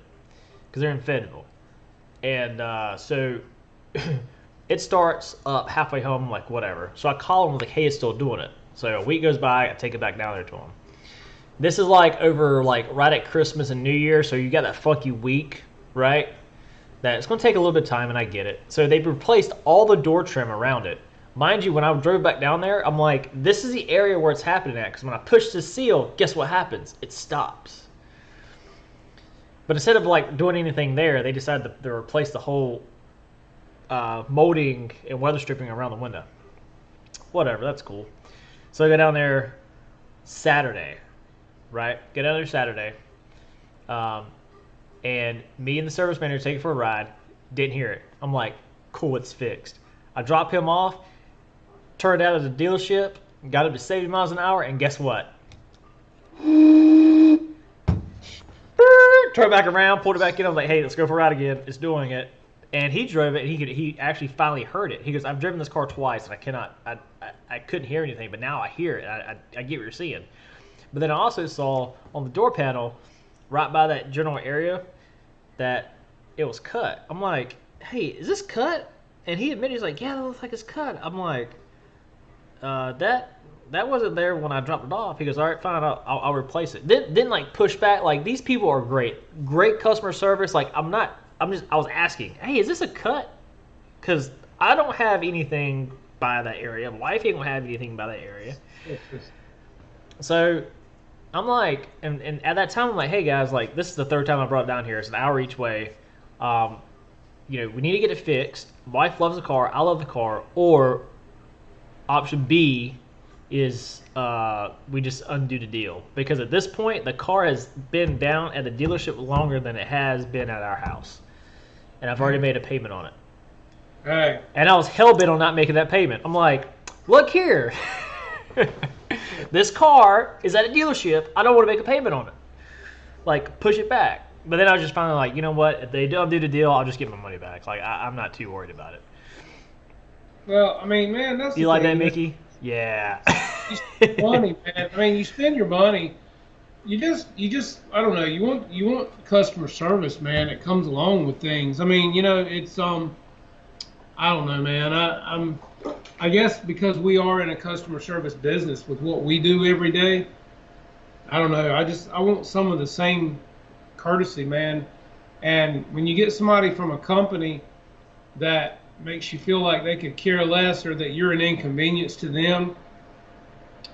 because they're in Fayetteville, and so it starts up halfway home, like whatever. So I call them like, hey, it's still doing it. So a week goes by, I take it back down there to them. This is like over like right at Christmas and New Year, so you got that funky week, right? That it's going to take a little bit of time, and I get it. So they replaced all the door trim around it. Mind you, when I drove back down there, I'm like, this is the area where it's happening at, because when I push the seal, guess what happens? It stops. But instead of like doing anything there, they decided to replace the whole molding and weather stripping around the window. Whatever, that's cool. So I go down there Saturday, right? Get down there Saturday. And me and the service manager take it for a ride. Didn't hear it. I'm like, cool, it's fixed. I drop him off, turned out at the dealership, got up to 70 miles an hour, and guess what? Turned back around, pulled it back in. I was like, hey, let's go for a ride again. It's doing it. And he drove it, and he actually finally heard it. He goes, I've driven this car twice, and I couldn't hear anything, but now I hear it. I get what you're seeing. But then I also saw on the door panel, right by that general area, that it was cut. I'm like, hey, is this cut? And he admitted, he's like, yeah, that looks like it's cut. I'm like, that wasn't there when I dropped it off. He goes, all right, fine, I'll replace it. Didn't like push back. Like, these people are great customer service. Like, I was asking, hey, is this a cut? Because I don't have anything by that area. My wife ain't gonna have anything by that area. So I'm like, and at that time I'm like, hey guys, like, this is the third time I brought it down here. It's an hour each way. We need to get it fixed. My wife loves the car. I love the car. Or option B is we just undo the deal, because at this point the car has been down at the dealership longer than it has been at our house, and I've already made a payment on it. Hey. And I was hell-bent on not making that payment. I'm like, look here. This car is at a dealership. I don't want to make a payment on it. Like, push it back. But then I was just finally like, you know what? If they don't do the deal, I'll just get my money back. Like, I'm not too worried about it. Well, I mean, man, that's You the like thing, that, Mickey? Yeah. You spend money, man. I mean, you spend your money. You just, I don't know. You want customer service, man. It comes along with things. I mean, it's I don't know, man. I guess because we are in a customer service business with what we do every day. I don't know. I want some of the same courtesy, man. And when you get somebody from a company that makes you feel like they could care less, or that you're an inconvenience to them,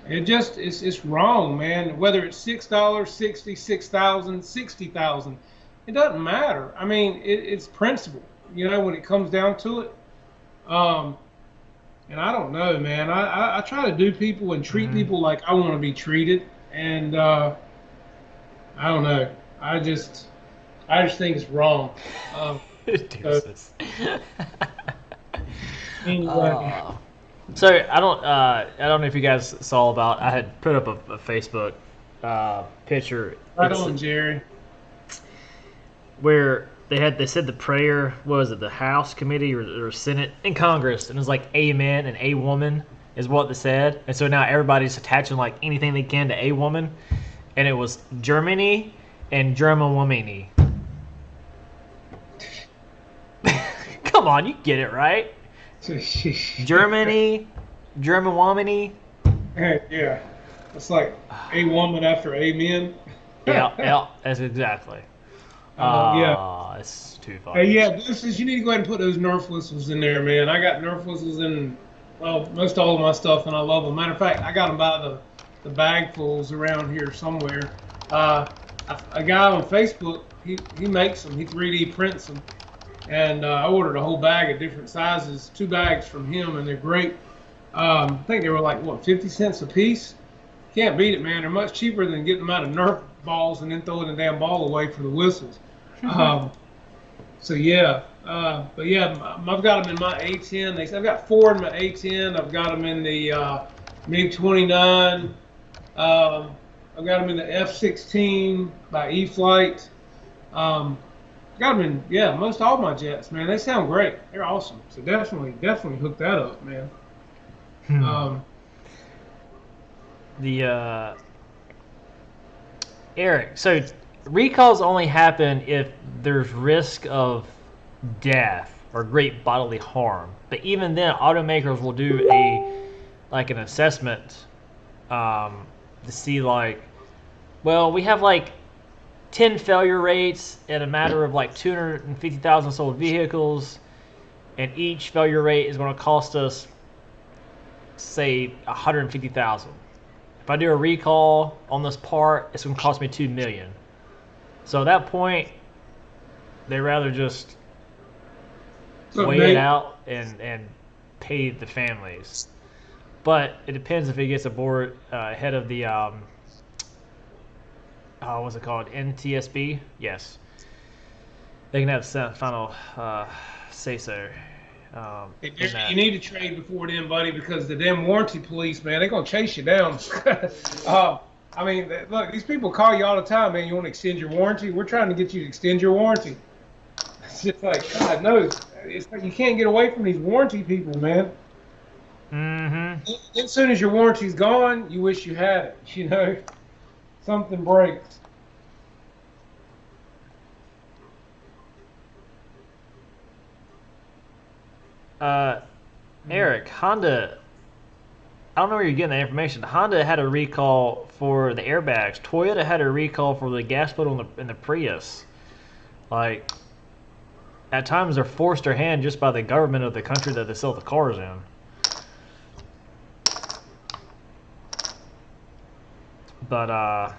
it's wrong, man. Whether it's $6, $60, $6,000, $60,000, it doesn't matter. I mean, it's principle, when it comes down to it. And I don't know, man. I try to do people and treat people like I want to be treated, and I don't know. I just think it's wrong. Anyway. So I don't know if you guys saw about. I had put up a Facebook picture. Right on, Jerry. Where they said the prayer, what was it, the House Committee or Senate in Congress, and it was like amen and a woman is what they said, and so now everybody's attaching like anything they can to a woman, and it was Germany and German womany. Come on, you get it right. Germany, German womany. Yeah, it's like a woman after amen. Yeah, that's exactly. Yeah, it's too funny. Yeah, you need to go ahead and put those Nerf whistles in there, man. I got Nerf whistles in, most all of my stuff, and I love them. Matter of fact, I got them by the bagfuls around here somewhere. A guy on Facebook, he makes them. He 3D prints them, and I ordered a whole bag of different sizes, 2 bags from him, and they're great. I think they were like 50 cents a piece. Can't beat it, man. They're much cheaper than getting them out of Nerf balls and then throwing the damn ball away for the whistles. So yeah, but yeah, I've got them in my A10. I've got 4 in my A10. I've got them in the MiG-29. I've got them in the F-16 by E-Flight. Got them in most all my jets, man. They sound great. They're awesome. So definitely hook that up, man. the Eric. So recalls only happen if there's risk of death or great bodily harm. But even then, automakers will do an assessment to see we have 10 failure rates in a matter of 250,000 sold vehicles, and each failure rate is going to cost us, say, 150,000. If I do a recall on this part, it's going to cost me $2 million. So at that point, they rather just wait it out and pay the families. But it depends if it gets aboard ahead of the what's it called? NTSB? Yes. They can have the final say so. You need to trade before then, buddy, because the damn warranty police, man, they're going to chase you down. I mean, look, these people call you all the time, man. You want to extend your warranty? We're trying to get you to extend your warranty. It's just like, God knows. It's like you can't get away from these warranty people, man. Mm-hmm. As soon as your warranty's gone, you wish you had it, you know? Something breaks. Eric, Honda, I don't know where you're getting that information. Honda had a recall for the airbags. Toyota had a recall for the gas pedal in the Prius. At times they're forced their hand just by the government of the country that they sell the cars in. But,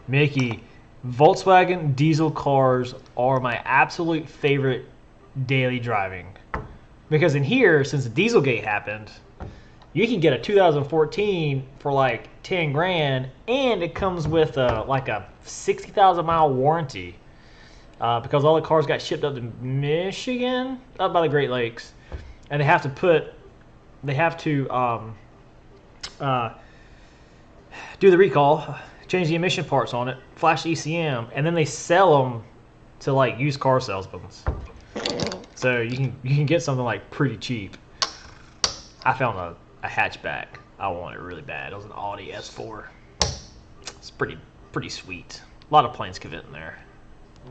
Mickey, Volkswagen diesel cars are my absolute favorite daily driving. Because in here, since the Dieselgate happened, you can get a 2014 for 10 grand, and it comes with a 60,000 mile warranty. Because all the cars got shipped up to Michigan, up by the Great Lakes, and they have to do the recall, change the emission parts on it, flash the ECM, and then they sell them to used car salesmen. So you can get something pretty cheap. I found a hatchback. I want it really bad. It was an Audi S4. It's pretty sweet. A lot of planes could fit in there.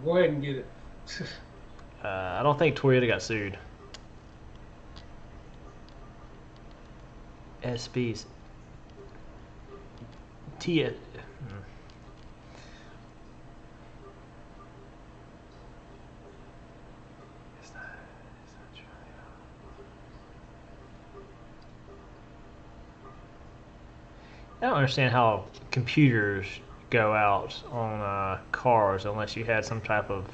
Go ahead and get it. I don't think Toyota got sued. SBs. T. I don't understand how computers go out on cars unless you had some type of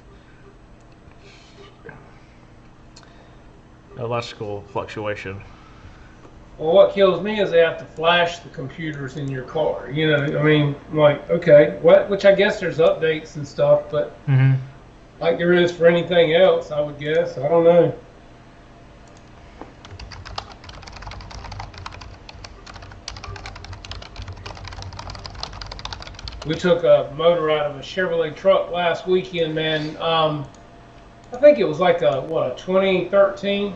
electrical fluctuation. Well, what kills me is they have to flash the computers in your car. You know, I mean, okay, which I guess there's updates and stuff, but like there is for anything else, I would guess. I don't know. We took a motor out of a Chevrolet truck last weekend, man. I think it was a 2013.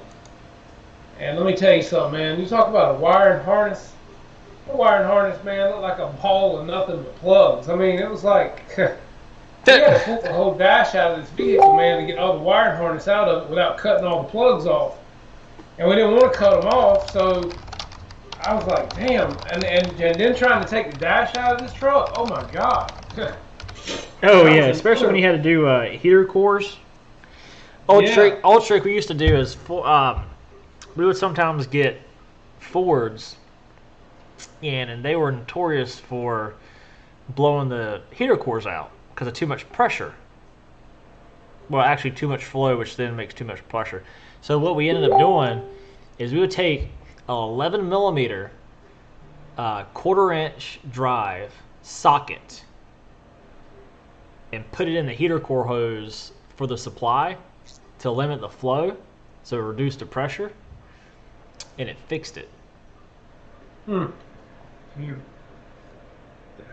And let me tell you something, man. You talk about a wiring harness. The wiring harness, man, looked like a ball of nothing but plugs. I mean, it was like we had to pull the whole dash out of this vehicle, man, to get all the wiring harness out of it without cutting all the plugs off. And we didn't want to cut them off, so I was like, damn. And then trying to take the dash out of this truck, oh my God. Oh yeah, especially when you had to do heater cores. Old trick we used to do is we would sometimes get Fords in, and they were notorious for blowing the heater cores out because of too much pressure. Well, actually too much flow, which then makes too much pressure. So what we ended up doing is we would take an 11 millimeter quarter-inch drive socket and put it in the heater core hose for the supply to limit the flow, so it reduced the pressure, and it fixed it.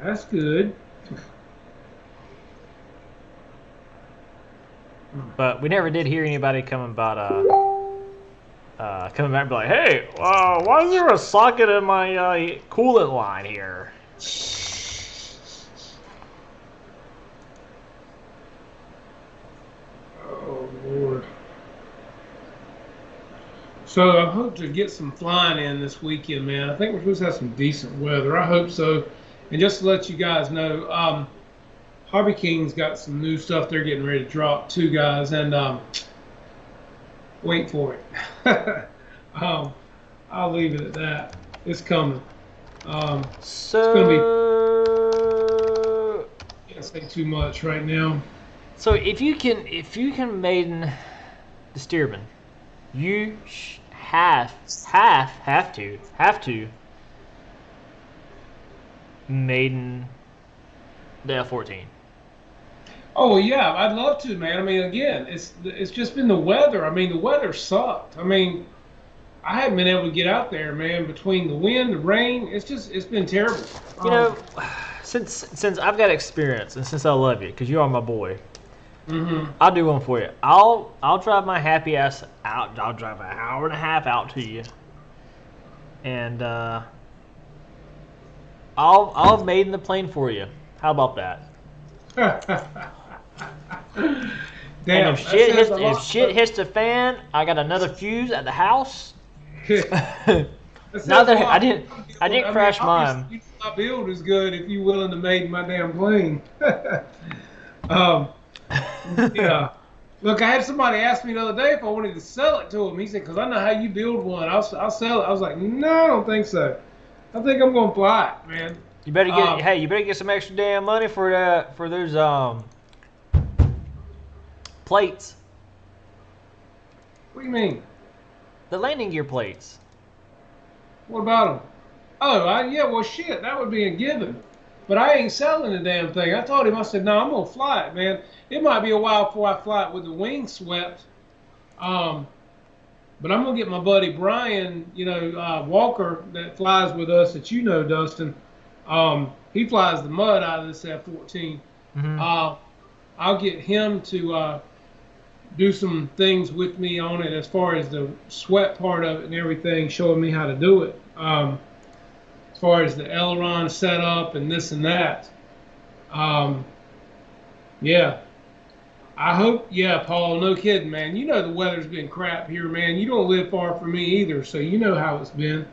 That's good. But we never did hear anybody come about coming back and be like, hey, why is there a socket in my coolant line here? Oh, Lord. So I hope to get some flying in this weekend, man. I think we're supposed to have some decent weather. I hope so. And just to let you guys know, Hobby King's got some new stuff they're getting ready to drop too, guys. And wait for it. I'll leave it at that. It's coming. It's gonna be. Can't say too much right now. So if you can maiden the Stearman, you have to maiden the F-14. Oh yeah, I'd love to, man. I mean, again, it's just been the weather. I mean, the weather sucked. I mean, I haven't been able to get out there, man. Between the wind, the rain, it's been terrible. You know, since I've got experience and since I love you, because you are my boy, I'll do one for you. I'll drive my happy ass out. I'll drive an hour and a half out to you, and I'll maiden the plane for you. How about that? Damn, and if shit hits the fan, I got another fuse at the house. Now that I didn't crash mine. My build is good if you're willing to maiden my damn plane. Yeah. Look, I had somebody ask me the other day if I wanted to sell it to him. He said, "Because I know how you build one. I'll sell it." I was like, "No, I don't think so. I think I'm gonna fly it, man." You better get you better get some extra damn money for those plates. What do you mean? The landing gear plates. What about them? Oh, yeah. Well, shit, that would be a given. But I ain't selling the damn thing. I told him, I said, "No, I'm gonna fly it, man. It might be a while before I fly it with the wings swept. But I'm gonna get my buddy Brian, Walker, that flies with us, that you know, Dustin. He flies the mud out of this F-14. I'll get him to do some things with me on it as far as the sweat part of it and everything, showing me how to do it. As far as the aileron setup and this and that. Yeah. I hope, yeah, Paul, no kidding, man. You know the weather's been crap here, man. You don't live far from me either, so you know how it's been.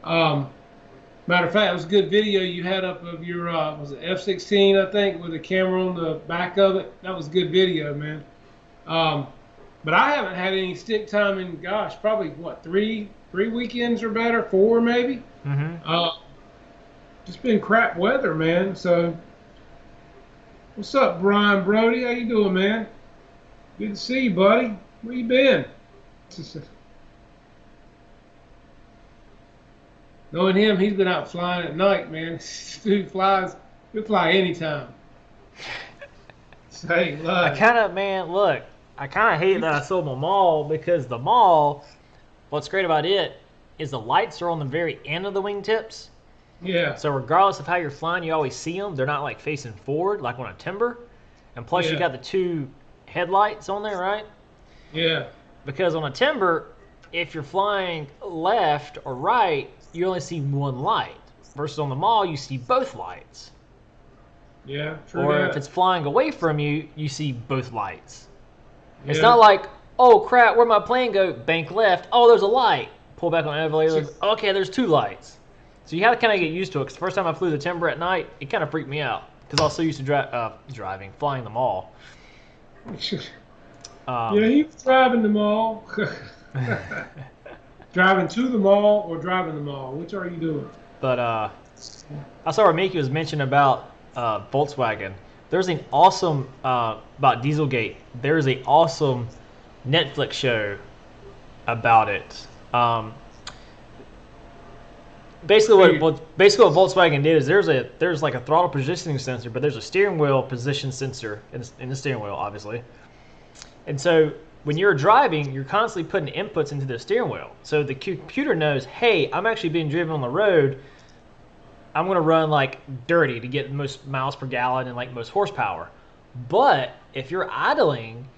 Matter of fact, it was a good video you had up of your, was it F-16, I think, with a camera on the back of it. That was a good video, man. But I haven't had any stick time in, gosh, probably, what, three weekends or better? 4 maybe? Just been crap weather, man, so... What's up, Brian Brody? How you doing, man? Good to see you, buddy. Where you been? Knowing him, he's been out flying at night, man. Dude flies. He'll fly anytime. Say, look. I kind of hate that I sold my mall, because the mall, what's great about it is the lights are on the very end of the wingtips. Yeah. So regardless of how you're flying, you always see them. They're not like facing forward like on a timber. And plus you got the 2 headlights on there, right? Yeah. Because on a timber, if you're flying left or right, you only see one light. Versus on the mall, you see both lights. Yeah, true. Or if it's flying away from you, you see both lights. It's not like, oh crap, where'd my plane go? Bank left. Oh, there's a light. Pull back on the elevator. Okay, there's 2 lights. So you have to kind of get used to it. Because the first time I flew the timber at night, it kind of freaked me out. Because I was so used to flying the mall. Yeah, he was driving the mall. Driving to the mall or driving the mall? Which are you doing? But I saw where Mickey was mentioning about Volkswagen. There's an awesome, about Dieselgate, there's an awesome Netflix show about it. Basically what Volkswagen did is there's like a throttle positioning sensor, but there's a steering wheel position sensor in the steering wheel, obviously. And so when you're driving, you're constantly putting inputs into the steering wheel. So the computer knows, hey, I'm actually being driven on the road. I'm going to run like dirty to get the most miles per gallon and like most horsepower. But if you're idling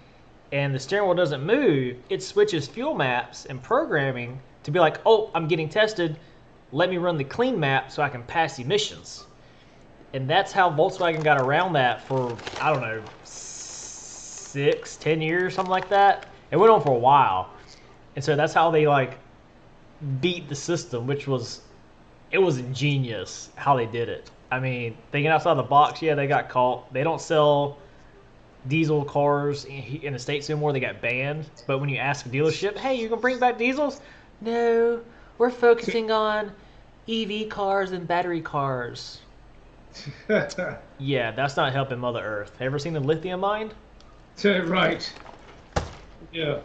and the steering wheel doesn't move, it switches fuel maps and programming to be like, oh, I'm getting tested. Let me run the clean map so I can pass emissions. And that's how Volkswagen got around that for, I don't know, 10 years, something like that. It went on for a while. And so that's how they like beat the system, which was, it was ingenious how they did it. I mean, thinking outside the box, yeah, they got caught. They don't sell diesel cars in the States anymore. They got banned. But when you ask a dealership, hey, you can bring back diesels? No, we're focusing on EV cars and battery cars. Yeah, that's not helping Mother Earth. Ever seen a lithium mine? Right. Yeah.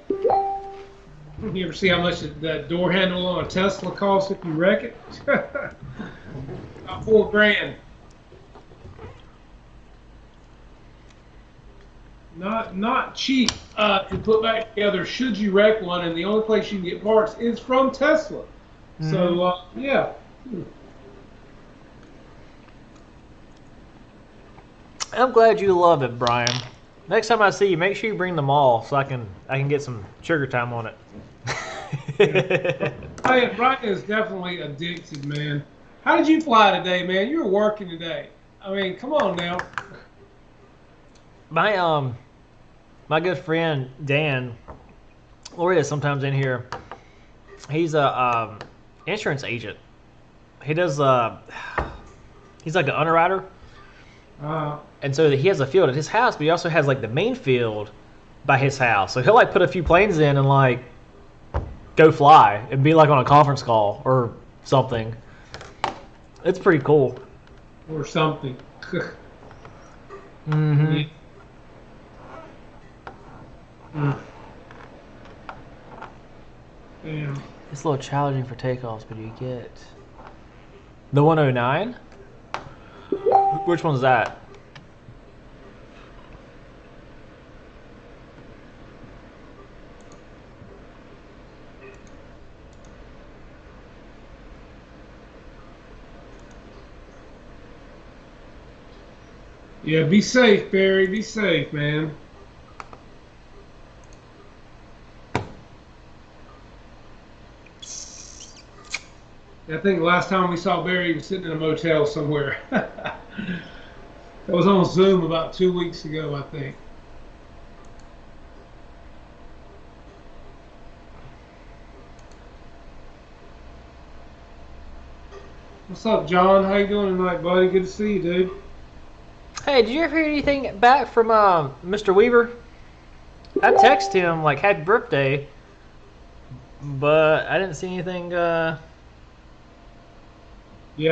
You ever see how much that door handle on a Tesla costs if you wreck it? About $4,000. Not cheap to put back together should you wreck one, and the only place you can get parts is from Tesla. Mm-hmm. So yeah. I'm glad you love it, Brian. Next time I see you, make sure you bring them all so I can get some sugar time on it. Brian is definitely addicted, man. How did you fly today, man? You were working today. I mean, come on now. My good friend Dan, Lori is sometimes in here. He's a insurance agent. He does he's like an underwriter. And so he has a field at his house, but he also has like the main field by his house. So he'll like put a few planes in and like go fly and be like on a conference call or something. It's pretty cool. Or something. Mm-hmm. Yeah. Damn. It's a little challenging for takeoffs, but you get the 109. Which one's that? Yeah, be safe, Barry. Be safe, man. I think the last time we saw Barry, he was sitting in a motel somewhere. That was on Zoom about 2 weeks ago, I think. What's up, John? How you doing tonight, buddy? Good to see you, dude. Hey, did you ever hear anything back from Mr. Weaver? I texted him like happy birthday, but I didn't see anything. Yeah,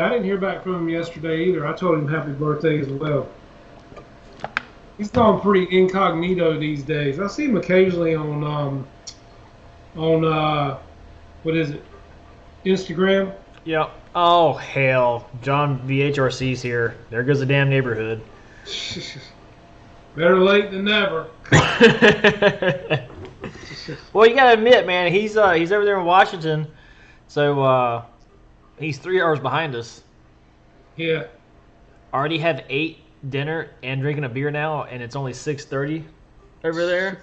I didn't hear back from him yesterday either. I told him happy birthday as well. He's gone pretty incognito these days. I see him occasionally on what is it? Instagram. Yep. Oh hell, John VHRC's here. There goes the damn neighborhood. Better late than never. Well, you gotta admit, man, he's over there in Washington, so he's 3 hours behind us. Yeah. Already have 8 dinner and drinking a beer now, and it's only 6:30 over there.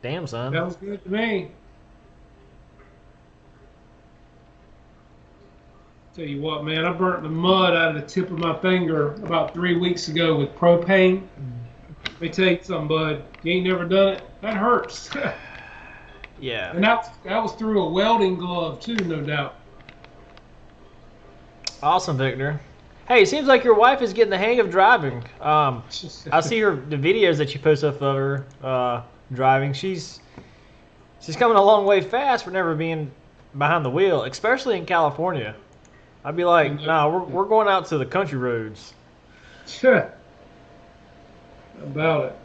Damn, son. That was good to me. Tell you what, man, I burnt the mud out of the tip of my finger about 3 weeks ago with propane. Let me tell you something, bud. You ain't never done it? That hurts. Yeah. And that was through a welding glove, too, no doubt. Awesome, Victor. Hey, it seems like your wife is getting the hang of driving. I see the videos that you post up of her driving. She's coming a long way fast for never being behind the wheel, especially in California. I'd be like, nah, we're going out to the country roads. About it.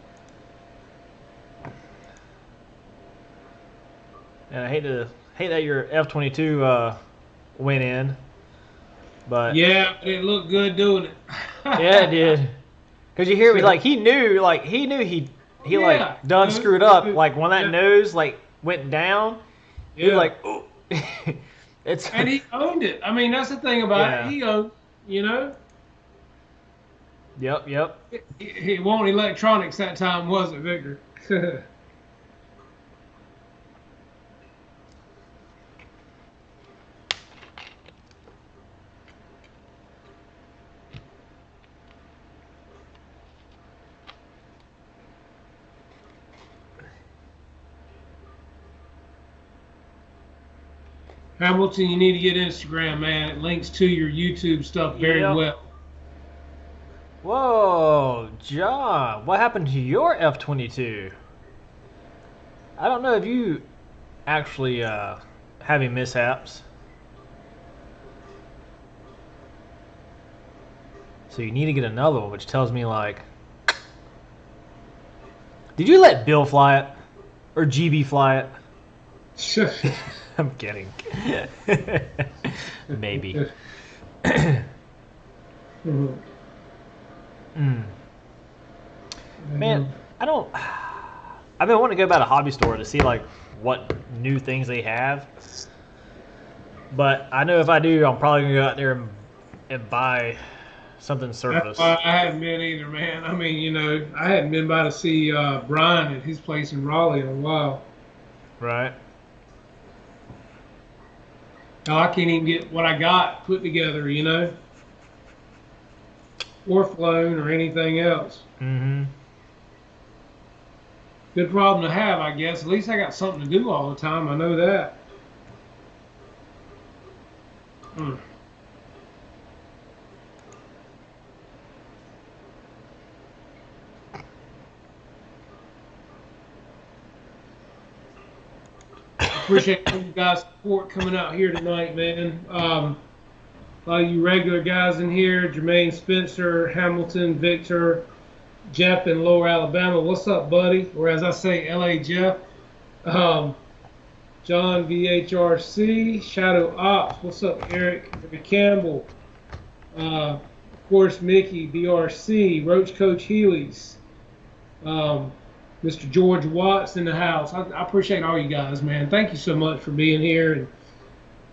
And I hate that your F-22 went in, but yeah, it looked good doing it. Yeah, it did. Cause you hear me like he knew he like done screwed up. Like when that nose like went down, he was like, oh. And he owned it. I mean, that's the thing about it. He owned, you know. Yep. He wasn't electronics that time, was it, Victor? Hamilton, you need to get Instagram, man. It links to your YouTube stuff very Yep. well. Whoa, John, what happened to your F-22? I don't know if you actually having mishaps. So you need to get another one, which tells me like, did you let Bill fly it or GB fly it? I'm kidding. Maybe. Man, I've been wanting to go by the hobby store to see like what new things they have. But I know if I do, I'm probably gonna go out there and buy something surplus. That's why I hadn't been either, man. I mean, you know, I hadn't been by to see Brian at his place in Raleigh in a while. Right. Now I can't even get what I got put together, you know, or flown or anything else. Mm-hmm. Good problem to have, I guess. At least I got something to do all the time. I know that. Appreciate you guys' support coming out here tonight, man. A lot of you regular guys in here: Jermaine Spencer, Hamilton, Victor, Jeff in Lower Alabama. What's up, buddy? Or as I say, LA Jeff. John VHRC, Shadow Ops. What's up, Eric? Eric Campbell. Of course, Mickey BRC, Roach Coach Healy's. Mr. George Watts in the house. I appreciate all you guys, man. Thank you so much for being here and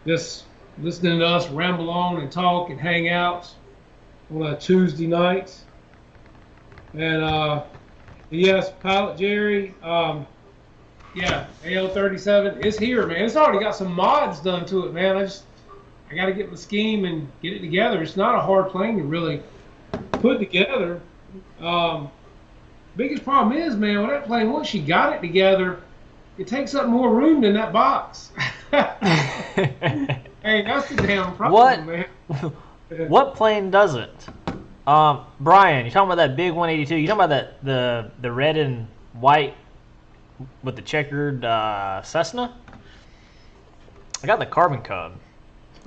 just listening to us ramble on and talk and hang out on a Tuesday night. And yes, Pilot Jerry, yeah, AL-37 is here, man. It's already got some mods done to it, man. I got to get my scheme and get it together. It's not a hard plane to really put together. Biggest problem is, man, with that plane, once you got it together, it takes up more room than that box. Hey, that's the damn problem, man. What plane does it? Brian, you talking about that big 182? You talking about that the red and white with the checkered Cessna? I got the Carbon Cub.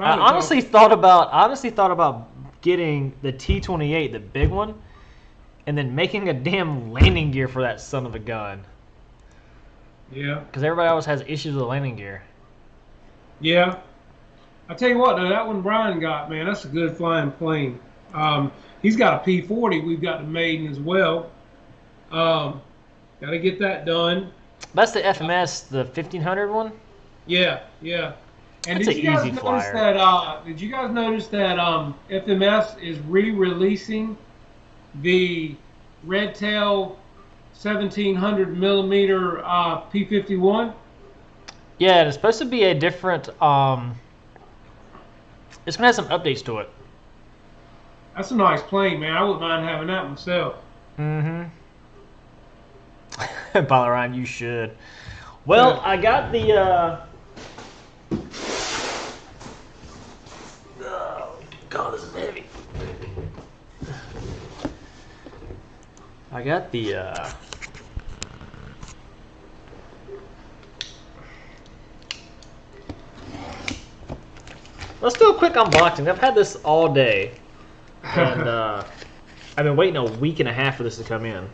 I honestly thought about getting the T-28, the big one, and then making a damn landing gear for that son of a gun. Yeah. Because everybody else has issues with the landing gear. Yeah. I tell you what, though, that one Brian got, man, that's a good flying plane. He's got a P-40. We've got the Maiden as well. Got to get that done. That's the FMS, the 1500 one? Yeah, yeah. And That's did you guys an easy notice flyer. that? Did you guys notice that FMS is re-releasing the Red Tail 1700 millimeter P-51? Yeah, it's supposed to be a different. It's gonna have some updates to it. That's a nice plane, man. I wouldn't mind having that myself. Mm-hmm. Pilot Ryan, you should. Well, Yeah. I got the. Oh God, this is heavy. I got the. Let's do a quick unboxing. I've had this all day, and I've been waiting a week and a half for this to come in.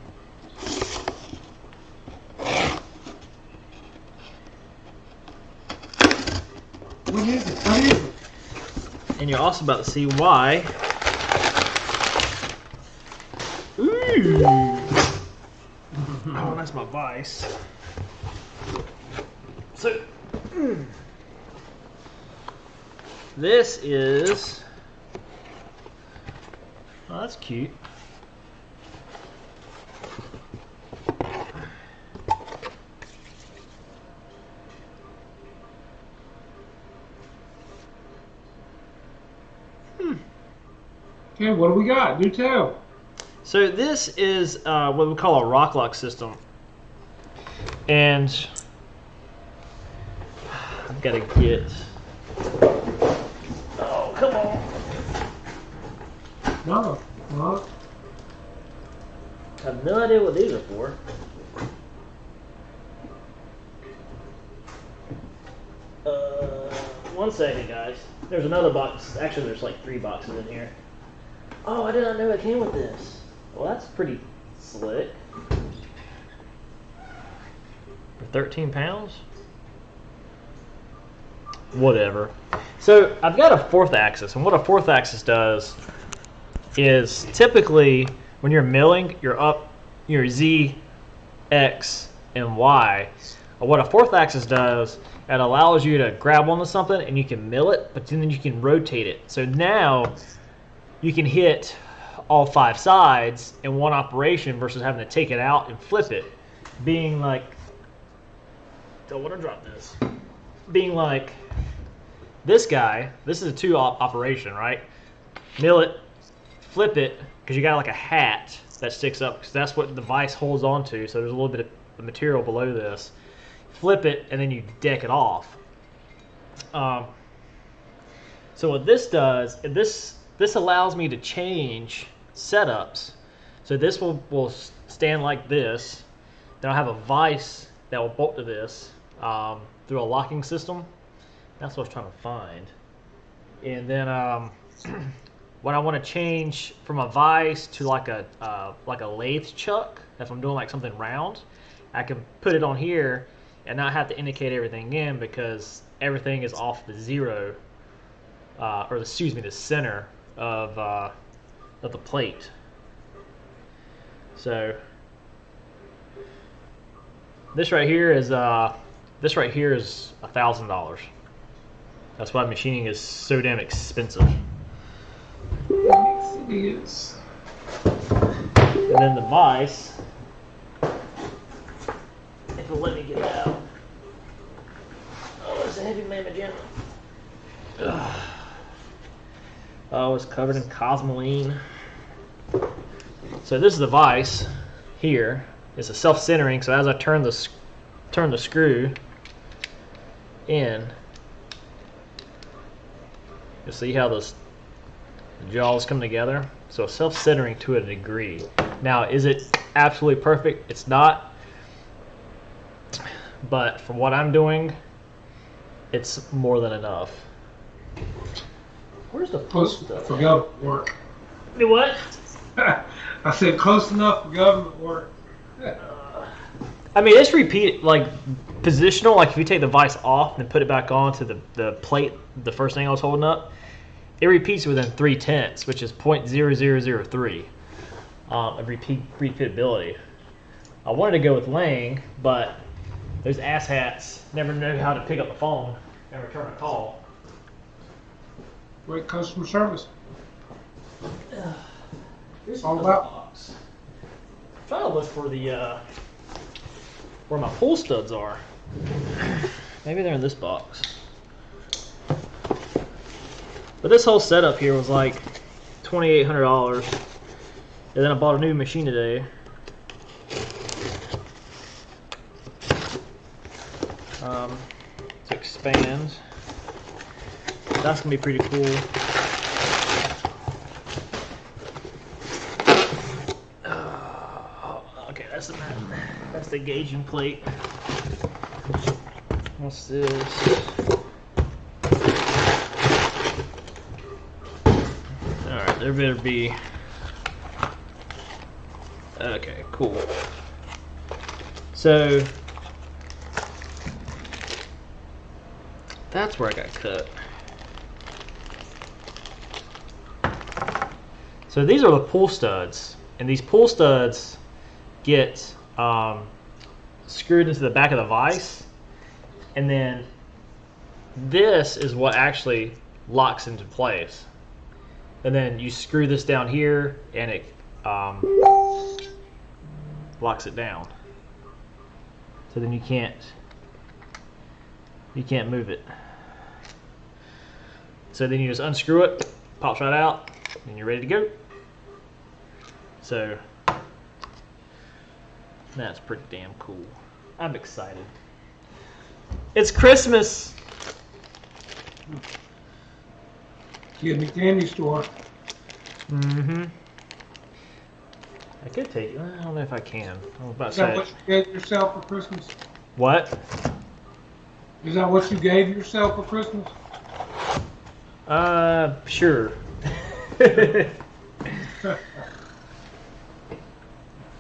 What is it? What is it? And you're also about to see why. Ooh! Oh, that's my vice. So, this is. Oh, that's cute. Okay, what do we got? Do tell. So this is what we call a rock lock system, and I've got to get. Oh, come on! No, no. I have no idea what these are for. One second, guys. There's another box. Actually, there's like 3 boxes in here. Oh, I did not know it came with this. Well, that's pretty slick. For 13 pounds? Whatever. So I've got a 4th axis, and what a 4th axis does is typically when you're milling, you're up your Z, X, and Y. What a 4th axis does, it allows you to grab onto something and you can mill it, but then you can rotate it. So now you can hit all 5 sides in one operation versus having to take it out and flip it. Being like, don't want to drop this. Being like this guy, this is a 2 operation, right? Mill it, flip it, because you got like a hat that sticks up, because that's what the vise holds onto. So there's a little bit of material below this. Flip it, and then you deck it off. So what this does, this allows me to change setups. So this will stand like this. Then I'll have a vise that will bolt to this through a locking system. That's what I was trying to find. And then when I want to change from a vise to like a lathe chuck, if I'm doing like something round, I can put it on here and not have to indicate everything in, because everything is off the zero, the center of the plate. So this right here is $1,000. That's why machining is so damn expensive. Yes, it is. And then the vise, if it'll let me get it out. Oh, it's a heavy mamma jamma. Oh, it's covered in cosmoline. So this is the vise here. It's a self-centering, so as I turn the screw in, you'll see how the jaws come together. So self-centering to a degree. Now, is it absolutely perfect? It's not. But for what I'm doing, it's more than enough. Where's the post stuff? For government work. Do what? I said close enough for government work. I mean, it's like positional. Like if you take the vise off and put it back on to the plate, the first thing I was holding up, it repeats within 3/10, which is 0.0003 of repeatability. I wanted to go with laying, but those asshats never know how to pick up the phone and return a call. Great customer service. Here's All another about. box. I'm trying to look for the where my pull studs are. Maybe they're in this box. But this whole setup here was like $2,800, and then I bought a new machine today. To expand. That's gonna be pretty cool. Okay, that's the gauging plate. What's this? Alright, there better be. Okay, cool. So that's where I got cut. So these are the pull studs, and these pull studs get screwed into the back of the vise, and then this is what actually locks into place. And then you screw this down here, and it locks it down. So then you can't move it. So then you just unscrew it, pops right out, and you're ready to go. So that's pretty damn cool. I'm excited. It's Christmas. Get me candy store. Mm-hmm. I could take it. I don't know if I can. I was about to Is that say. what you gave yourself for Christmas? What? Is that what you gave yourself for Christmas? Sure.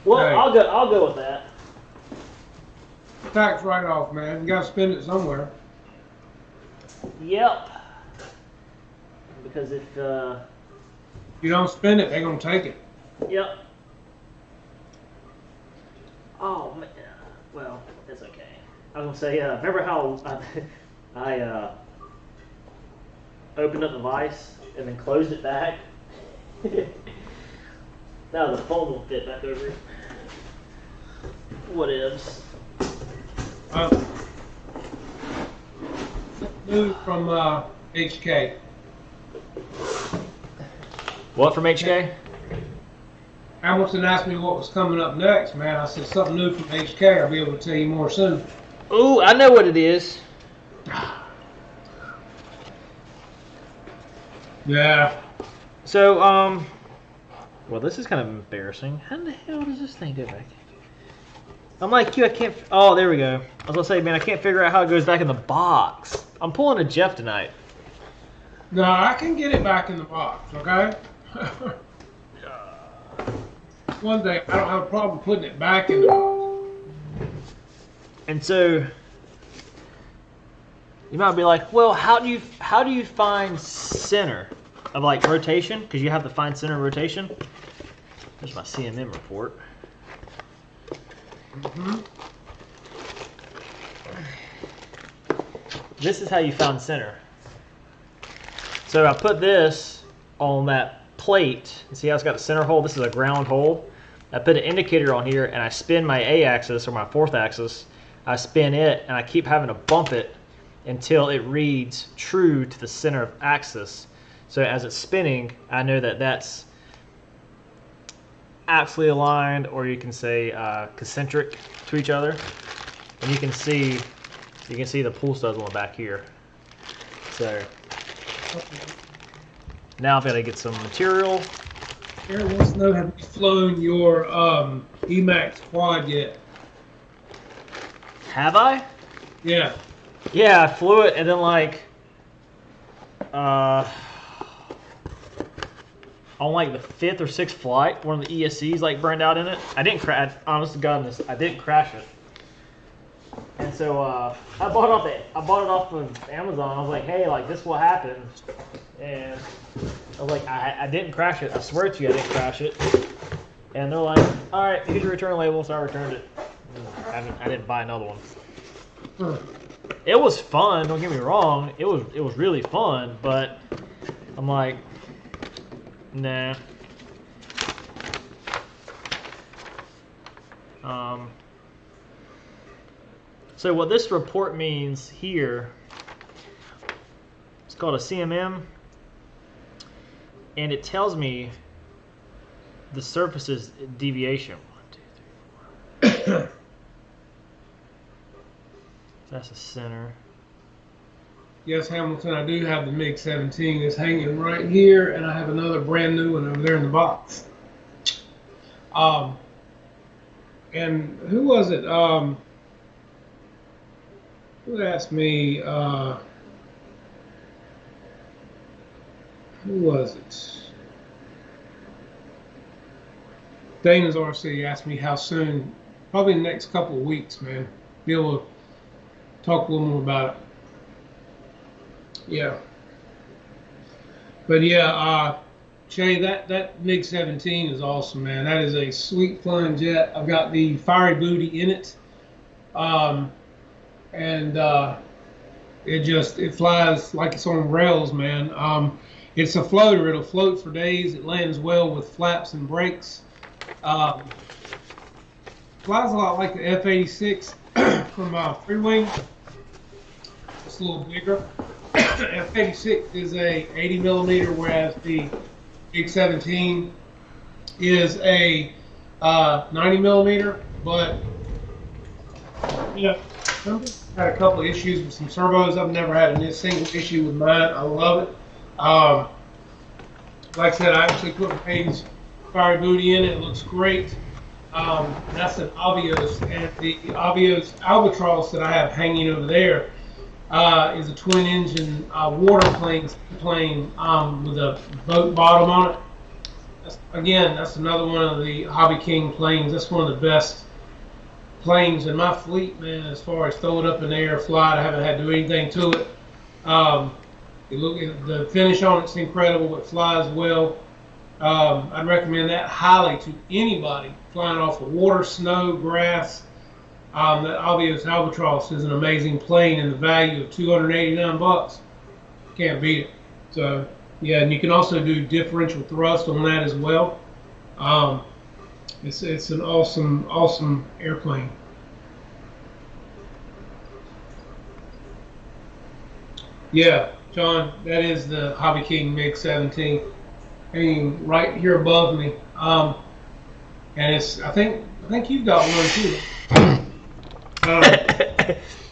Well, Hey. I'll go with that. Tax write-off, man. You gotta spend it somewhere. Yep. Because if You don't spend it, they're gonna take it. yep. Oh man. Well, it's okay. I was gonna say, remember how I opened up the vise and then closed it back? Now the phone won't fit back over it. What ifs? News from HK. What from HK? Hamilton asked me what was coming up next, man. I said something new from HK. I'll be able to tell you more soon. Ooh, I know what it is. Yeah. So, well, this is kind of embarrassing. How the hell does this thing go back? I'm like you, I can't. Oh, there we go. I was gonna say, man, I can't figure out how it goes back in the box. I'm pulling a Jeff tonight. No, I can get it back in the box, okay? One day, I don't have a problem putting it back in the box. And so, you might be like, well, how do you find center of like rotation? Because you have to find center of rotation. There's my CMM report. Mm-hmm. This is how you found center. So I put this on that plate. See how it's got a center hole? This is a ground hole. I put an indicator on here and I spin my A axis or my fourth axis. I spin it and I keep having to bump it until it reads true to the center of axis. So as it's spinning, I know that that's absolutely aligned, or you can say concentric to each other. And you can see the pull studs on the back here. So now I've got to get some material. Aaron wants to know, have you flown your Emax quad yet? Have I? Yeah. Yeah, I flew it and then like on like the 5th or 6th flight, one of the ESCs like burned out in it. I didn't crash. Honest to goodness, I didn't crash it. And so I bought it off of Amazon. I was like, hey, like this is what happened. And I was like, I didn't crash it. I swear to you, I didn't crash it. And they're like, all right, here's your return label. So I returned it. I didn't buy another one. It was fun. Don't get me wrong. It was really fun, but I'm like, nah. So what this report means here, it's called a CMM, and it tells me the surface's deviation. 1, 2, 3, 4. That's the center. Yes, Hamilton, I do have the MiG-17. It's hanging right here, and I have another brand new one over there in the box. And who was it? Who asked me? Who was it? Dana's RC asked me how soon. Probably in the next couple of weeks, man. Be able to talk a little more about it. Yeah. But yeah, Shay, that MiG-17 is awesome, man. That is a sweet flying jet. I've got the fiery booty in it. It flies like it's on rails, man. It's a floater. It'll float for days. It lands well with flaps and brakes. Flies a lot like the F-86 from Free Wing. a little bigger. F-86 is a 80 millimeter, whereas the MiG 17 is a 90 millimeter, but yeah, had a couple of issues with some servos. I've never had a single issue with mine. I love it. Like I said, I actually put Payne's fire booty in it. It looks great. That's an Avios, and the Avios Albatross that I have hanging over there is a twin-engine water plane with a boat bottom on it. That's another one of the Hobby King planes. That's one of the best planes in my fleet, man. As far as throw it up in the air, fly it, I haven't had to do anything to it. The finish on it's incredible. It flies well. I'd recommend that highly to anybody flying off of water, snow, grass. That Avios Albatross is an amazing plane, and the value of $289. Can't beat it. So yeah, and you can also do differential thrust on that as well. It's an awesome airplane. Yeah, John, that is the Hobby King MiG 17, hanging right here above me. And I think you've got one too.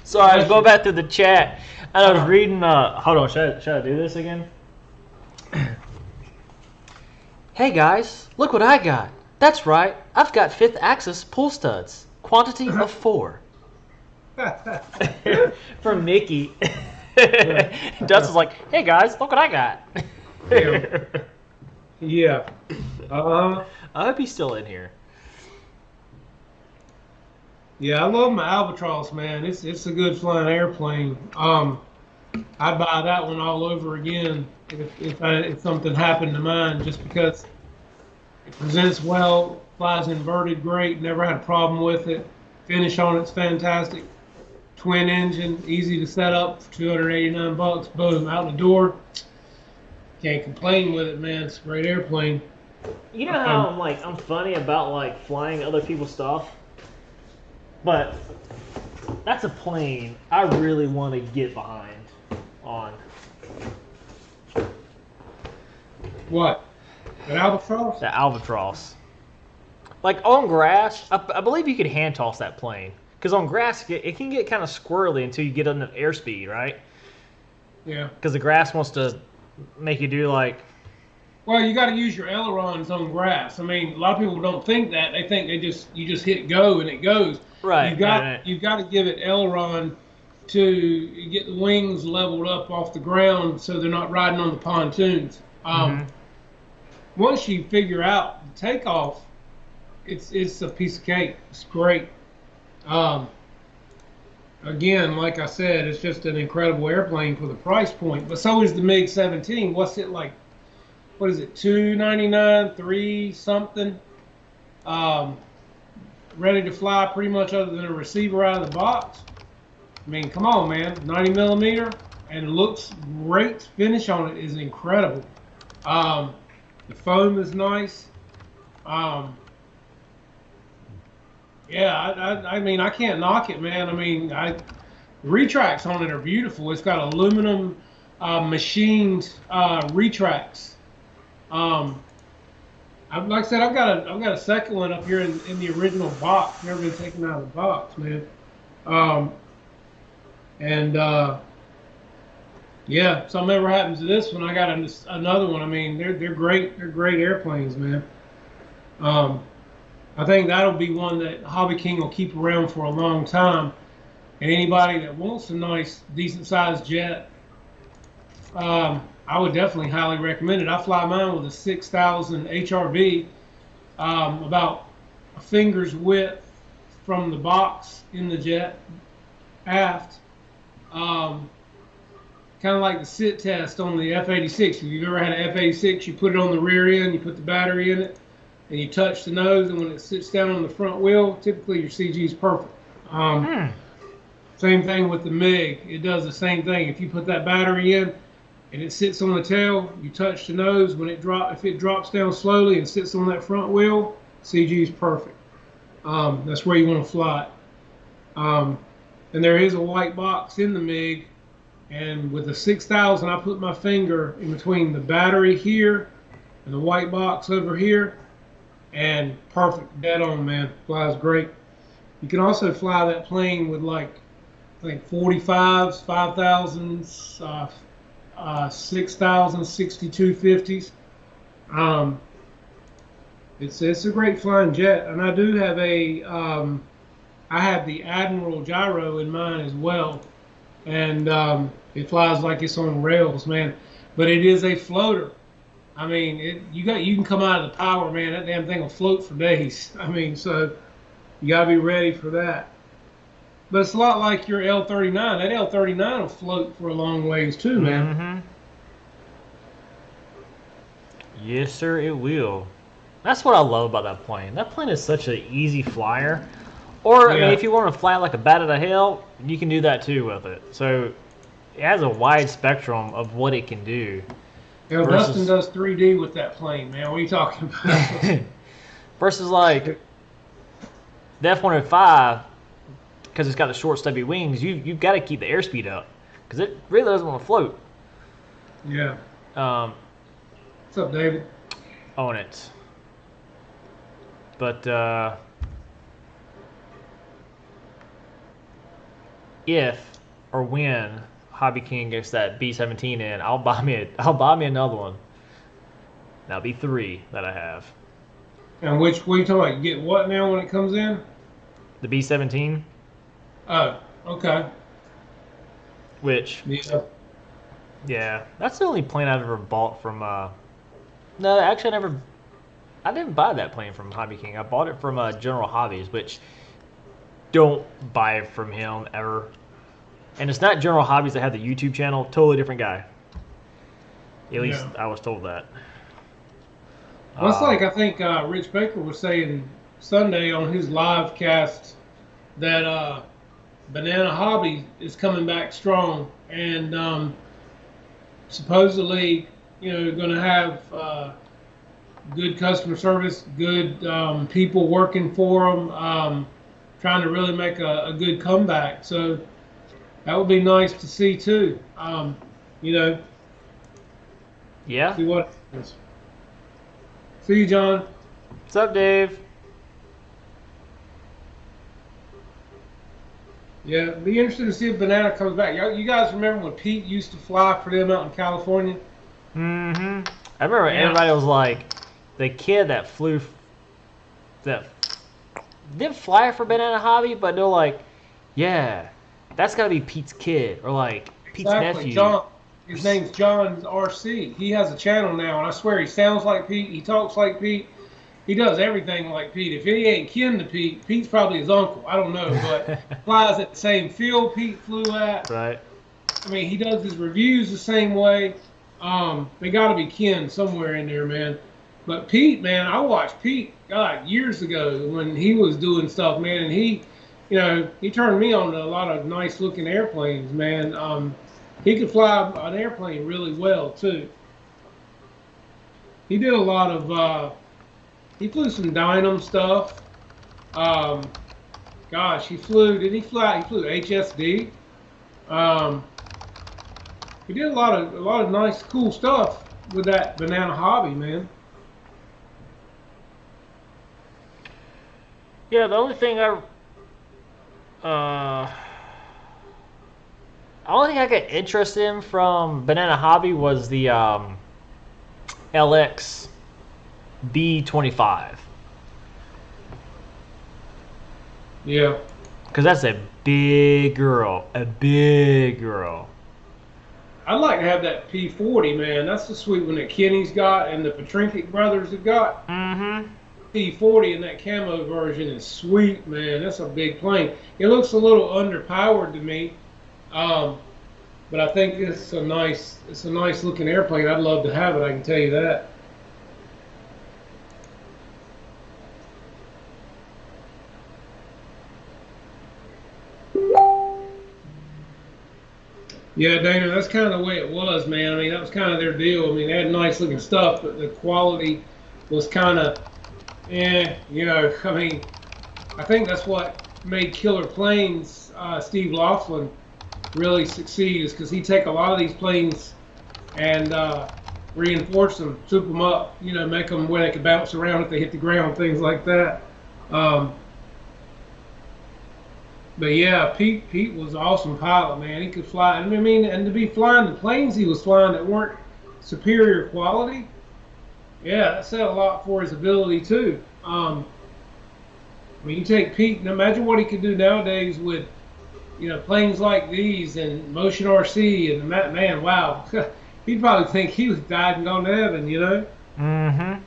So I was going back through the chat, and I was reading. Hold on, should I do this again? Hey guys, look what I got. That's right, I've got 5th axis pull studs, quantity of 4. From Mickey. Dustin's like, hey guys, look what I got. Yeah. I hope he's still in here. Yeah, I love my Albatross, man. It's a good flying airplane. I'd buy that one all over again if something happened to mine, just because it presents well, flies inverted great, never had a problem with it. Finish on it's fantastic. Twin engine, easy to set up for $289. Boom, out the door. Can't complain with it, man. It's a great airplane. You know how I'm funny about flying other people's stuff? But that's a plane I really want to get behind on. What? An Albatross? The Albatross. Like on grass, I believe you could hand toss that plane. Because on grass, it can get kind of squirrely until you get on the airspeed, right? Yeah. Because the grass wants to make you do Well, you got to use your ailerons on grass. I mean, a lot of people don't think that. They think you just hit go and it goes. Right. You've got to give it aileron to get the wings leveled up off the ground so they're not riding on the pontoons. Once you figure out the takeoff, it's a piece of cake. It's great. Again, like I said, it's just an incredible airplane for the price point. But so is the MiG 17. What's it like? What is it? $299, $3 something. Ready to fly, pretty much, other than a receiver out of the box. I mean, come on, man. 90 millimeter, and it looks great. Finish on it is incredible. The foam is nice. Yeah, I mean, I can't knock it, man. I mean, the retracts on it are beautiful. It's got aluminum machined retracts. Like I said, I've got a second one up here in the original box. Never been taken out of the box, man. Yeah, something ever happens to this one, I got another one. I mean, they're great. They're great airplanes, man. I think that'll be one that Hobby King will keep around for a long time. And anybody that wants a nice, decent-sized jet, I would definitely highly recommend it. I fly mine with a 6,000 HRV, about a finger's width from the box in the jet aft. Kind of like the sit test on the F-86. If you've ever had an F-86, you put it on the rear end, you put the battery in it, and you touch the nose, and when it sits down on the front wheel, typically your CG is perfect. Same thing with the MiG. It does the same thing. If you put that battery in and it sits on the tail, you touch the nose. If it drops down slowly and sits on that front wheel, CG is perfect. That's where you want to fly it. And there is a white box in the MiG, and with the 6,000, I put my finger in between the battery here and the white box over here, and perfect, dead on, man. Flies great. You can also fly that plane with like I think 45s, 5,000s, 6,000, 6250s. It's a great flying jet, and I do have I have the Admiral gyro in mine as well, and it flies like it's on rails, man. But it is a floater. I mean, you can come out of the power, man. That damn thing will float for days. I mean, so you gotta be ready for that. But it's a lot like your L-39. That L-39 will float for a long ways too, man. Mm-hmm. Yes, sir, it will. That's what I love about that plane. That plane is such an easy flyer. Or, I mean, if you want to fly like a bat out of hell, you can do that too with it. So, it has a wide spectrum of what it can do. Yeah, Dustin does 3D with that plane, man. What are you talking about? Versus, like, the F-105, because it's got the short, stubby wings, you've got to keep the airspeed up. Because it really doesn't want to float. Yeah. What's up, David? On it. But, if or when Hobby King gets that B-17 in, I'll buy me another one. That'll be 3 that I have. And what are you talking about? You get what now when it comes in? The B-17. Oh, okay. Which, yeah, that's the only plane I've ever bought from. No, actually, I didn't buy that plane from Hobby King. I bought it from General Hobbies, which don't buy it from him ever. And it's not General Hobbies that have the YouTube channel. Totally different guy. At least I was told that. Well, it's like I think Rich Baker was saying Sunday on his live cast that Banana Hobby is coming back strong, and supposedly, going to have good customer service, good people working for them, trying to really make a good comeback. So that would be nice to see too. Yeah. See what happens. See you, John. What's up, Dave? Yeah, it'd be interesting to see if Banana comes back. You guys remember when Pete used to fly for them out in California? Mm-hmm. I remember everybody was like, the kid that flew, that didn't fly for Banana Hobby, but they're like, yeah, that's got to be Pete's kid, or like Pete's nephew. John. His name's John RC. He has a channel now, and I swear he sounds like Pete. He talks like Pete. He does everything like Pete. If he ain't kin to Pete, Pete's probably his uncle. I don't know, but flies at the same field Pete flew at. Right. I mean, he does his reviews the same way. They got to be kin somewhere in there, man. But Pete, man, I watched Pete, God, years ago when he was doing stuff, man, and he turned me on to a lot of nice-looking airplanes, man. He could fly an airplane really well, too. He did a lot of, he flew some Dynam stuff. Gosh, he flew HSD. He did a lot of nice, cool stuff with that Banana Hobby, man. Yeah, the only thing I got interested in from Banana Hobby was the LX B25. Yeah. Because that's a big girl. A big girl. I'd like to have that P40, man. That's the sweet one that Kenny's got and the Petrinkic brothers have got. Mm-hmm. P40 in that camo version is sweet, man. That's a big plane. It looks a little underpowered to me, but I think it's a nice looking airplane. I'd love to have it. I can tell you that. Yeah, Dana, that's kind of the way it was, man. I mean, that was kind of their deal. I mean, they had nice looking stuff, but the quality was kind of, I mean, I think that's what made Killer Planes, Steve Laughlin, really succeed, is because he'd take a lot of these planes and reinforce them, soup them up, you know, make them where they could bounce around if they hit the ground, things like that. Um, but yeah, Pete was an awesome pilot, man. He could fly. I mean, and to be flying the planes he was flying that weren't superior quality, yeah, that said a lot for his ability too. I mean, you take Pete, and imagine what he could do nowadays with, you know, planes like these and motion RC and man, wow, he'd probably think he was died and gone to heaven, you know. Mm-hmm.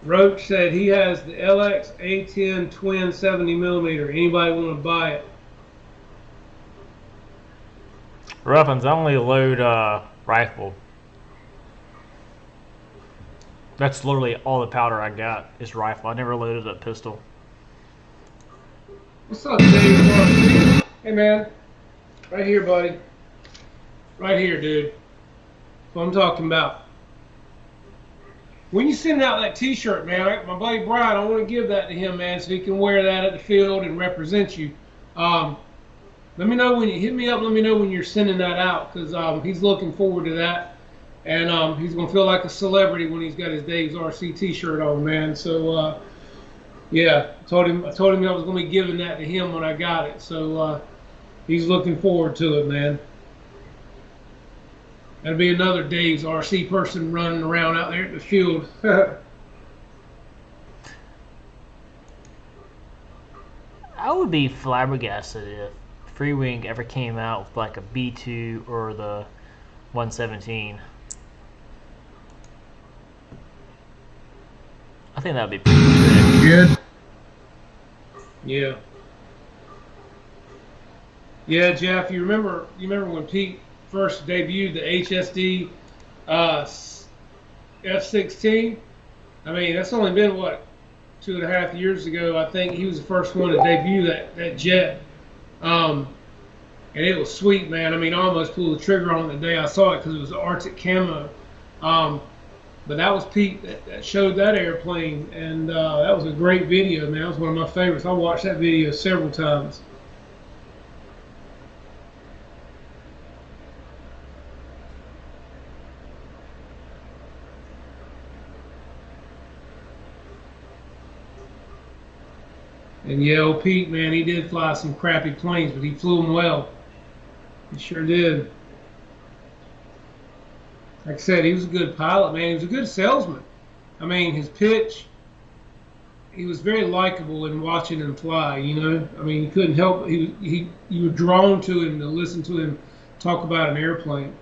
Roach said he has the LX A10 twin 70 millimeter. Anybody want to buy it? Ruffins, I only load rifle. That's literally all the powder I got is rifle. I never loaded a pistol. What's up, Dave? Hey, man. Right here, buddy. Right here, dude. That's what I'm talking about. When you send out that T-shirt, man, my buddy Brian, I want to give that to him, man, so he can wear that at the field and represent you. Let me know when you hit me up. Let me know when you're sending that out, because he's looking forward to that, and he's gonna feel like a celebrity when he's got his Dave's RC T-shirt on, man. So yeah, I told him I was gonna be giving that to him when I got it. So he's looking forward to it, man. That'll be another Dave's RC person running around out there at the field. I would be flabbergasted if Free Wing ever came out with like a B2 or the 117. I think that'd be pretty sick. Good. Yeah. Yeah, Jeff, you remember when Pete first debuted the HSD F-16? I mean, that's only been, what, 2.5 years ago. I think he was the first one to debut that jet. And it was sweet, man. I mean, I almost pulled the trigger on it the day I saw it because it was Arctic camo. But that was Pete that showed that airplane, and that was a great video, man. That was one of my favorites. I watched that video several times. And yeah, old Pete, man, he did fly some crappy planes, but he flew them well. He sure did. Like I said, he was a good pilot, man. He was a good salesman. I mean, his pitch, he was very likable in watching him fly, you know. I mean, you couldn't help, you were drawn to him to listen to him talk about an airplane.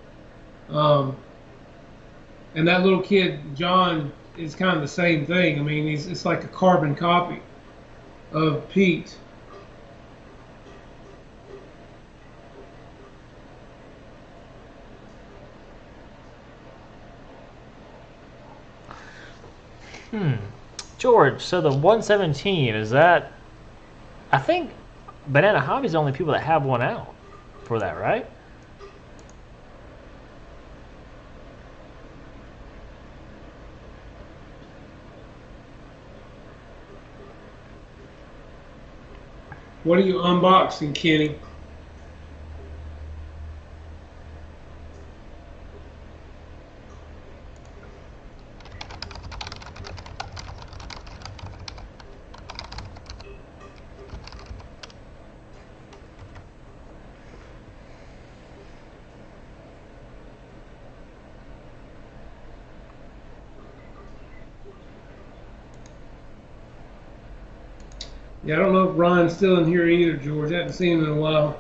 And that little kid, John, is kind of the same thing. I mean, it's like a carbon copy of Pete. George, so the 117, is that... I think Banana Hobby's the only people that have one out for that, right? What are you unboxing, Kenny? Yeah, I don't know if Ryan's still in here either, George. I haven't seen him in a while.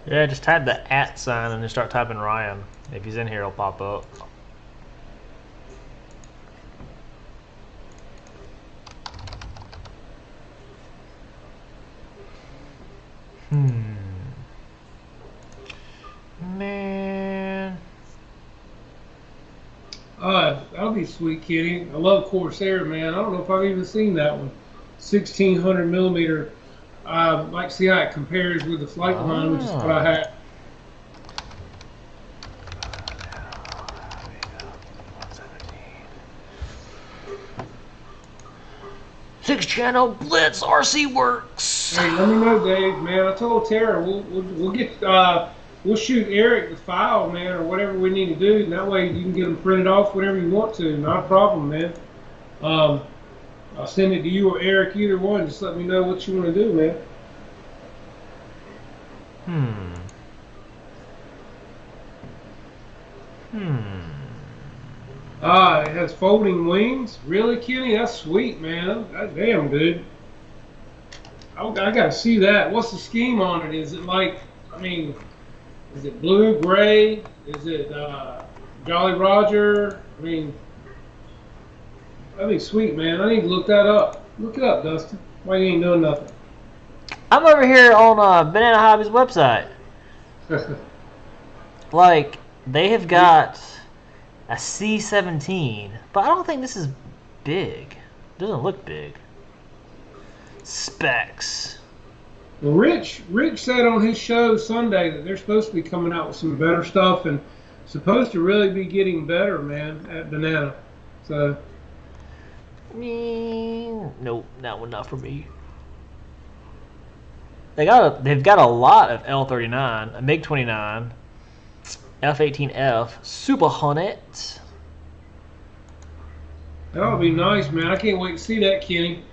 Yeah, just type the @ sign and then start typing Ryan. If he's in here, he'll pop up. Man. That'll be sweet, Kenny. I love Corsair, man. I don't know if I've even seen that one. 1600 millimeter. Like to see how it compares with the flight line, which is what I have. 6-channel Blitz RC Works. Hey, let me know, Dave, man. I told Tara we'll get we'll shoot Eric the file, man, or whatever we need to do. And that way you can get them printed off whenever you want to. Not a problem, man. I'll send it to you or Eric, either one. Just let me know what you want to do, man. It has folding wings. Really, Kenny? That's sweet, man. That's damn good. I gotta see that. What's the scheme on it? Is it like, I mean, is it blue, gray? Is it Jolly Roger? I mean, that'd be sweet, man. I need to look that up. Look it up, Dustin. Why you ain't doing nothing? I'm over here on Banana Hobby's website. Like, they have got a C17, but I don't think this is big. It doesn't look big. Specs. Well, Rich said on his show Sunday that they're supposed to be coming out with some better stuff and supposed to really be getting better, man, at Banana. So. Nope, that one not for me. They've got a lot of L39, a MiG-29, F-18F, Super Hornet. That would be nice, man. I can't wait to see that, Kenny.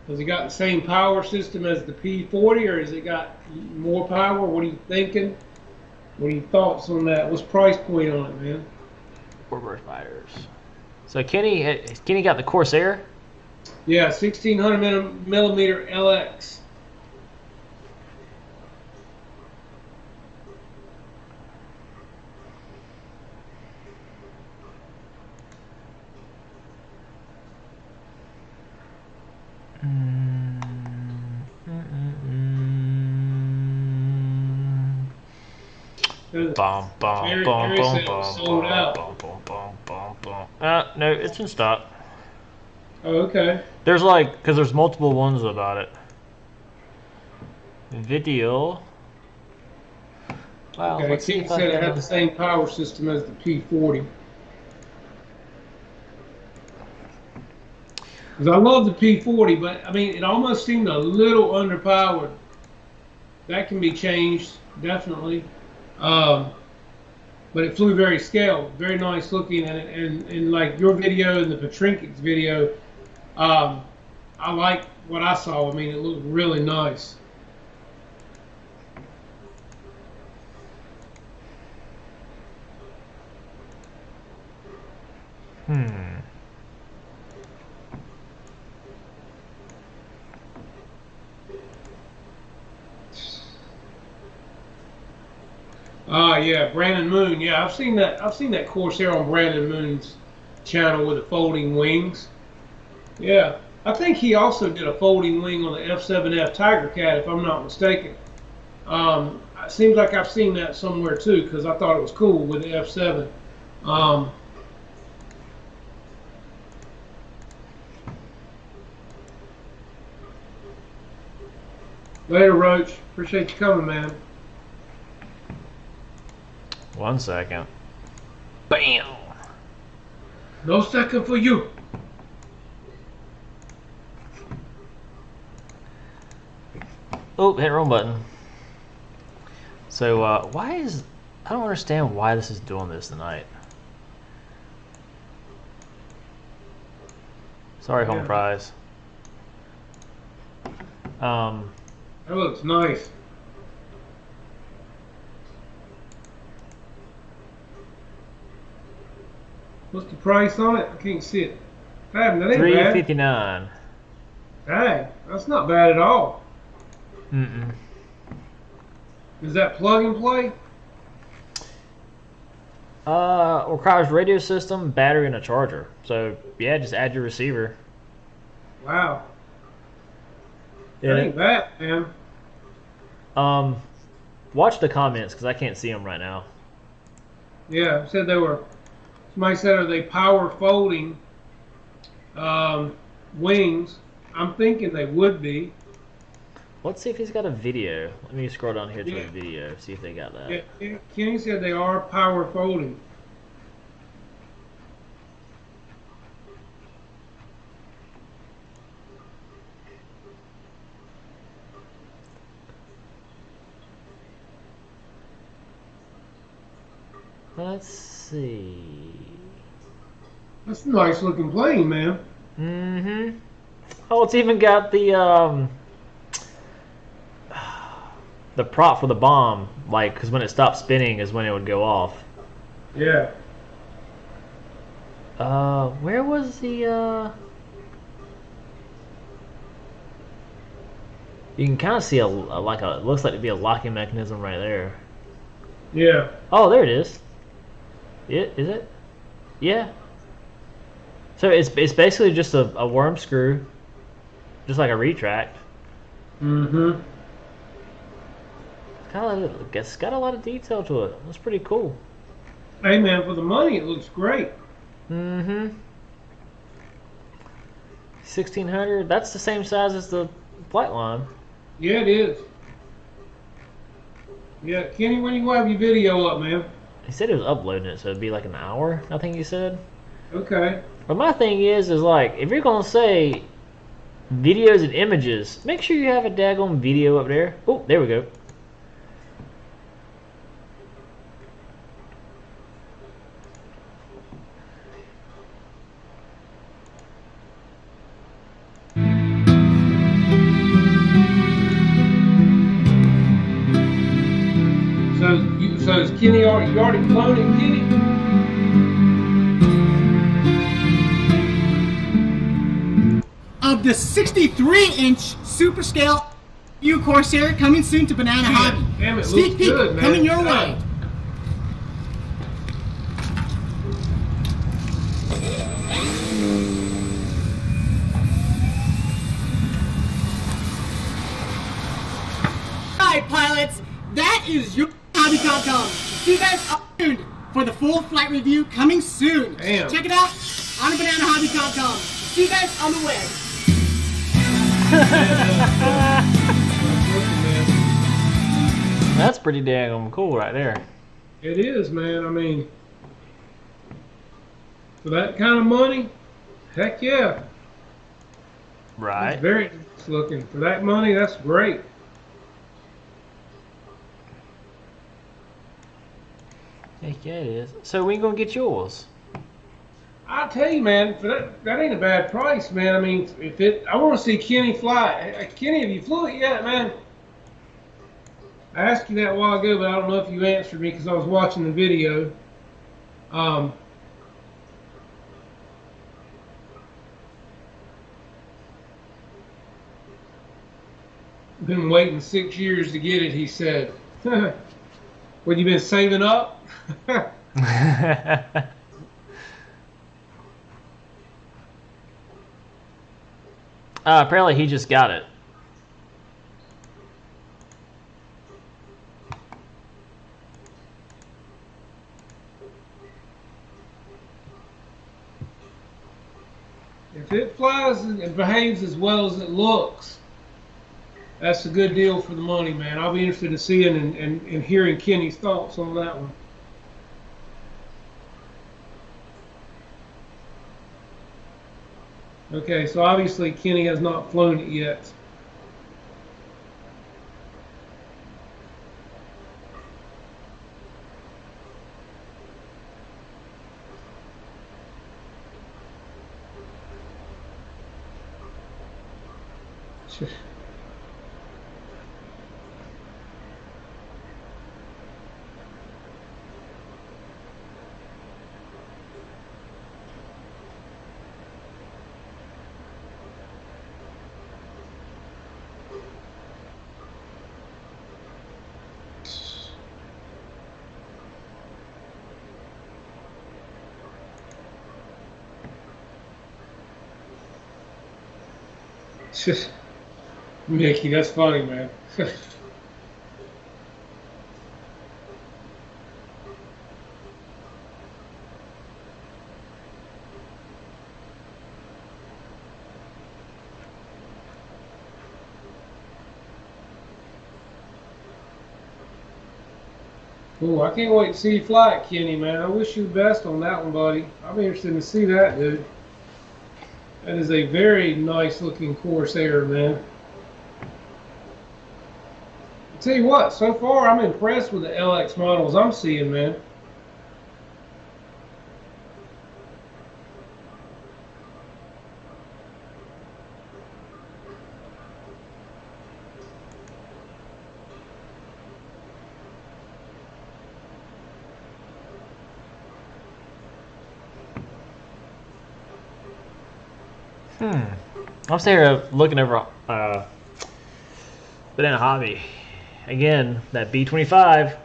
Has it got the same power system as the P-40, or has it got more power? What are you thinking? What are your thoughts on that? What's price point on it, man? Warbird fighters. So Kenny got the Corsair? Yeah, 1600 millimeter LX. No, it's in stock. Oh, okay. There's because there's multiple ones about it. Video. Wow, Okay, let's see King if I said it can... had the same power system as the P-40. Because I love the P-40, but I mean, it almost seemed a little underpowered. That can be changed, definitely. But it flew very scaled, very nice looking, and like your video and the Patrinkic's video, I like what I saw. I mean, it looked really nice. Yeah, Brandon Moon. Yeah, I've seen that. I've seen that Corsair on Brandon Moon's channel with the folding wings. Yeah, I think he also did a folding wing on the F7F Tiger Cat, if I'm not mistaken. It seems like I've seen that somewhere too, because I thought it was cool with the F7. Later, Roach. Appreciate you coming, man. 1 second. Bam! No second for you. Oh, hit wrong button. So, I don't understand why this is doing this tonight. Sorry, Home Prize. That looks nice. What's the price on it? I can't see it. Damn, that ain't bad. $359. Dang, that's not bad at all. Mm-mm. Is that plug and play? Requires radio system, battery, and a charger. So yeah, just add your receiver. Wow. That ain't bad, man. Watch the comments because I can't see them right now. Yeah, said they were. Somebody said, are they power folding wings? I'm thinking they would be. Let's see if he's got a video. Let me scroll down here to the video, see if they got that. Yeah, Kenny said they are power folding. Let's see. That's a nice looking plane, man. Mm-hmm. Oh, it's even got the prop for the bomb, like, because when it stopped spinning is when it would go off. Yeah. Where was the You can kind of see a like a it looks like to be a locking mechanism right there. Yeah. Oh, there it is. Is it? Yeah. So it's basically just a worm screw, just like a retract. Mm-hmm. It's got a lot of detail to it. It's pretty cool. Hey, man, for the money, it looks great. Mm-hmm. 1600. That's the same size as the flight line. Yeah, it is. Yeah, Kenny, when you have your video up, man? He said he was uploading it, so it'd be like an hour. I think he said. Okay. But my thing is like if you're gonna say videos and images, make sure you have a daggone video up there. Oh, there we go. So is Kenny already, you already flown it, Kenny? Of the 63-inch super scale U Corsair coming soon to Banana Hobby. Damn, it Sneak looks peek good, man. coming your way. Alright, pilots, that is your hobby.com. See you guys up tuned for the full flight review coming soon. Damn. Check it out on bananahobby.com. See you guys on the web. That's pretty daggone cool right there. It is, man. I mean, for that kind of money, heck yeah. Right. It's very nice looking. For that money, that's great. Heck yeah, it is. So when you gonna get yours? I'll tell you, man, for that ain't a bad price, man. I mean, I want to see Kenny fly. Kenny, have you flew it yet, man? I asked you that a while ago, but I don't know if you answered me because I was watching the video. Been waiting 6 years to get it, he said. What, you been saving up? Apparently he just got it. If it flies and behaves as well as it looks, that's a good deal for the money, man. I'll be interested in seeing and hearing Kenny's thoughts on that one. Okay, so obviously Kenny has not flown it yet. Mickey, that's funny, man. Ooh, I can't wait to see you fly it, Kenny, man. I wish you the best on that one, buddy. I'll be interested to see that, dude. That is a very nice looking Corsair, man. I'll tell you what, so far I'm impressed with the LX models I'm seeing, man. I'm sitting here looking over Banana Hobby. Again, that B25.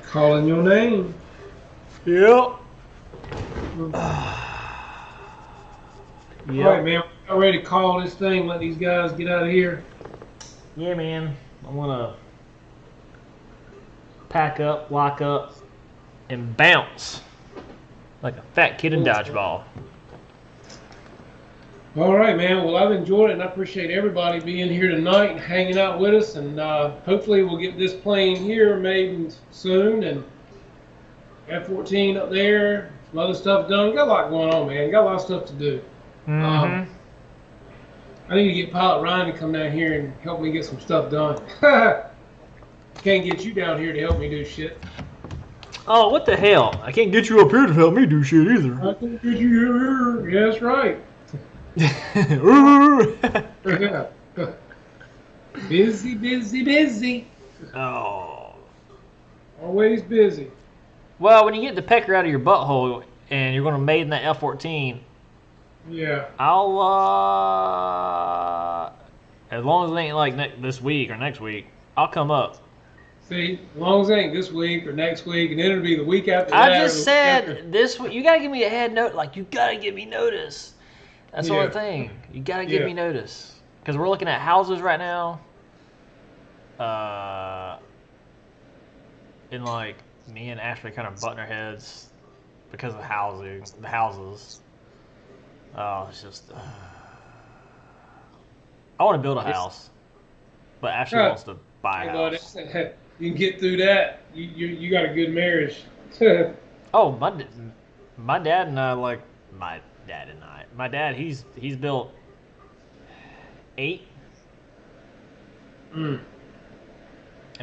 Calling your name. Yep. All right, man. I'm ready to call this thing. Let these guys get out of here. Yeah, man. I want to pack up, lock up, and bounce like a fat kid in dodgeball. All right, man. Well, I've enjoyed it, and I appreciate everybody being here tonight and hanging out with us. And hopefully we'll get this plane here made soon. And F-14 up there, some other stuff done. We got a lot going on, man. We got a lot of stuff to do. I need to get Pilot Ryan to come down here and help me get some stuff done. Can't get you down here to help me do shit. Oh, what the hell? I can't get you up here to help me do shit either. I can't get you here. Yeah, that's right. Busy, busy, busy. Oh. Always busy. Well, when you get the pecker out of your butthole and you're going to maiden that F-14, yeah, I'll, as long as it ain't like this week or next week, I'll come up. See, as long as it ain't this week or next week, and then it'll be the week after that. I just said this week. You got to give me a head note. Like, you got to give me notice. That's the only thing. You got to give me notice. Because we're looking at houses right now. And, like, me and Ashley kind of butting our heads because of the houses. Oh, it's just... I want to build a house. But Ashley wants to buy a house. You can get through that. You got a good marriage. Oh, my dad and I, like... My dad, he's built 8. I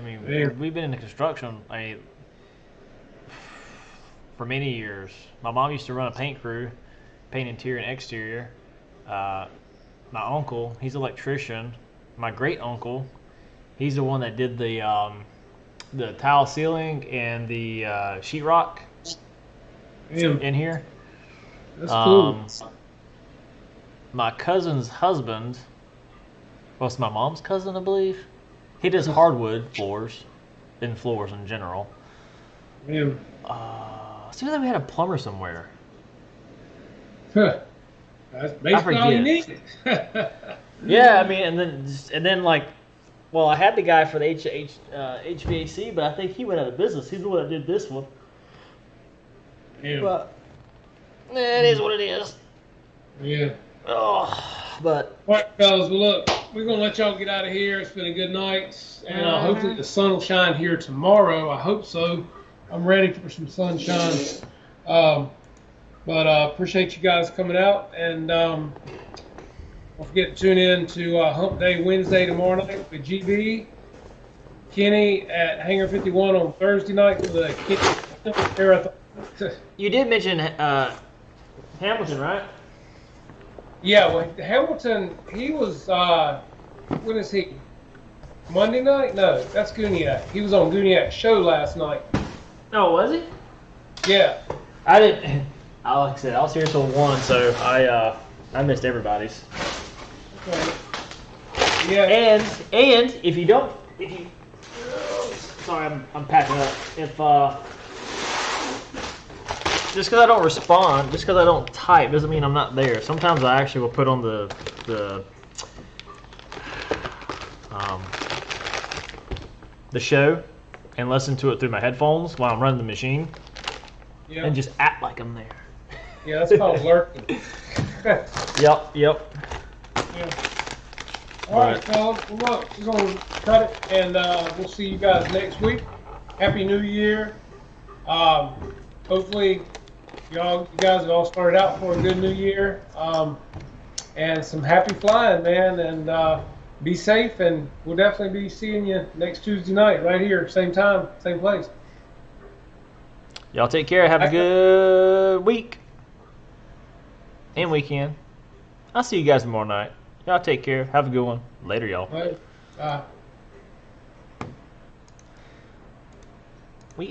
mean, we've been in the construction for many years. My mom used to run a paint crew, paint interior and exterior. My uncle, he's an electrician. My great uncle, he's the one that did the tile ceiling and the sheetrock in here. That's cool. My cousin's husband, well, it's my mom's cousin, I believe. He does hardwood floors in general. Man. Seems like we had a plumber somewhere. That's basically all you need. Yeah, I mean, and then like, well, I had the guy for the HVAC, but I think he went out of business. He's the one that did this one. Yeah. But it is what it is. Yeah. Oh, but. All right, fellas. Well, look, we're gonna let y'all get out of here. It's been a good night, and hopefully the sun will shine here tomorrow. I hope so. I'm ready for some sunshine. But appreciate you guys coming out, and don't forget to tune in to Hump Day Wednesday tomorrow night with GB, Kenny at Hangar 51 on Thursday night for the kitchen marathon. You did mention Hamilton, right? Yeah, well, Hamilton, he was, when is he? Monday night? No, that's Guniac. He was on Guniac's show last night. Oh, was he? Yeah. I didn't, like I said, I was here till 1, so I missed everybody's. Okay. Yeah. And if you sorry, I'm packing up. If just because I don't respond, just because I don't type, doesn't mean I'm not there. Sometimes I actually will put on the show and listen to it through my headphones while I'm running the machine, and just act like I'm there. Yeah, that's called lurking. Yep. Yeah. All right, fellas. Well, look, we're going to cut it, and we'll see you guys next week. Happy New Year. Hopefully, you guys have all started out for a good New Year. And some happy flying, man. And be safe, and we'll definitely be seeing you next Tuesday night right here, same time, same place. Y'all take care. Have a good week and weekend. I'll see you guys tomorrow night. Y'all take care. Have a good one. Later, y'all. Right. We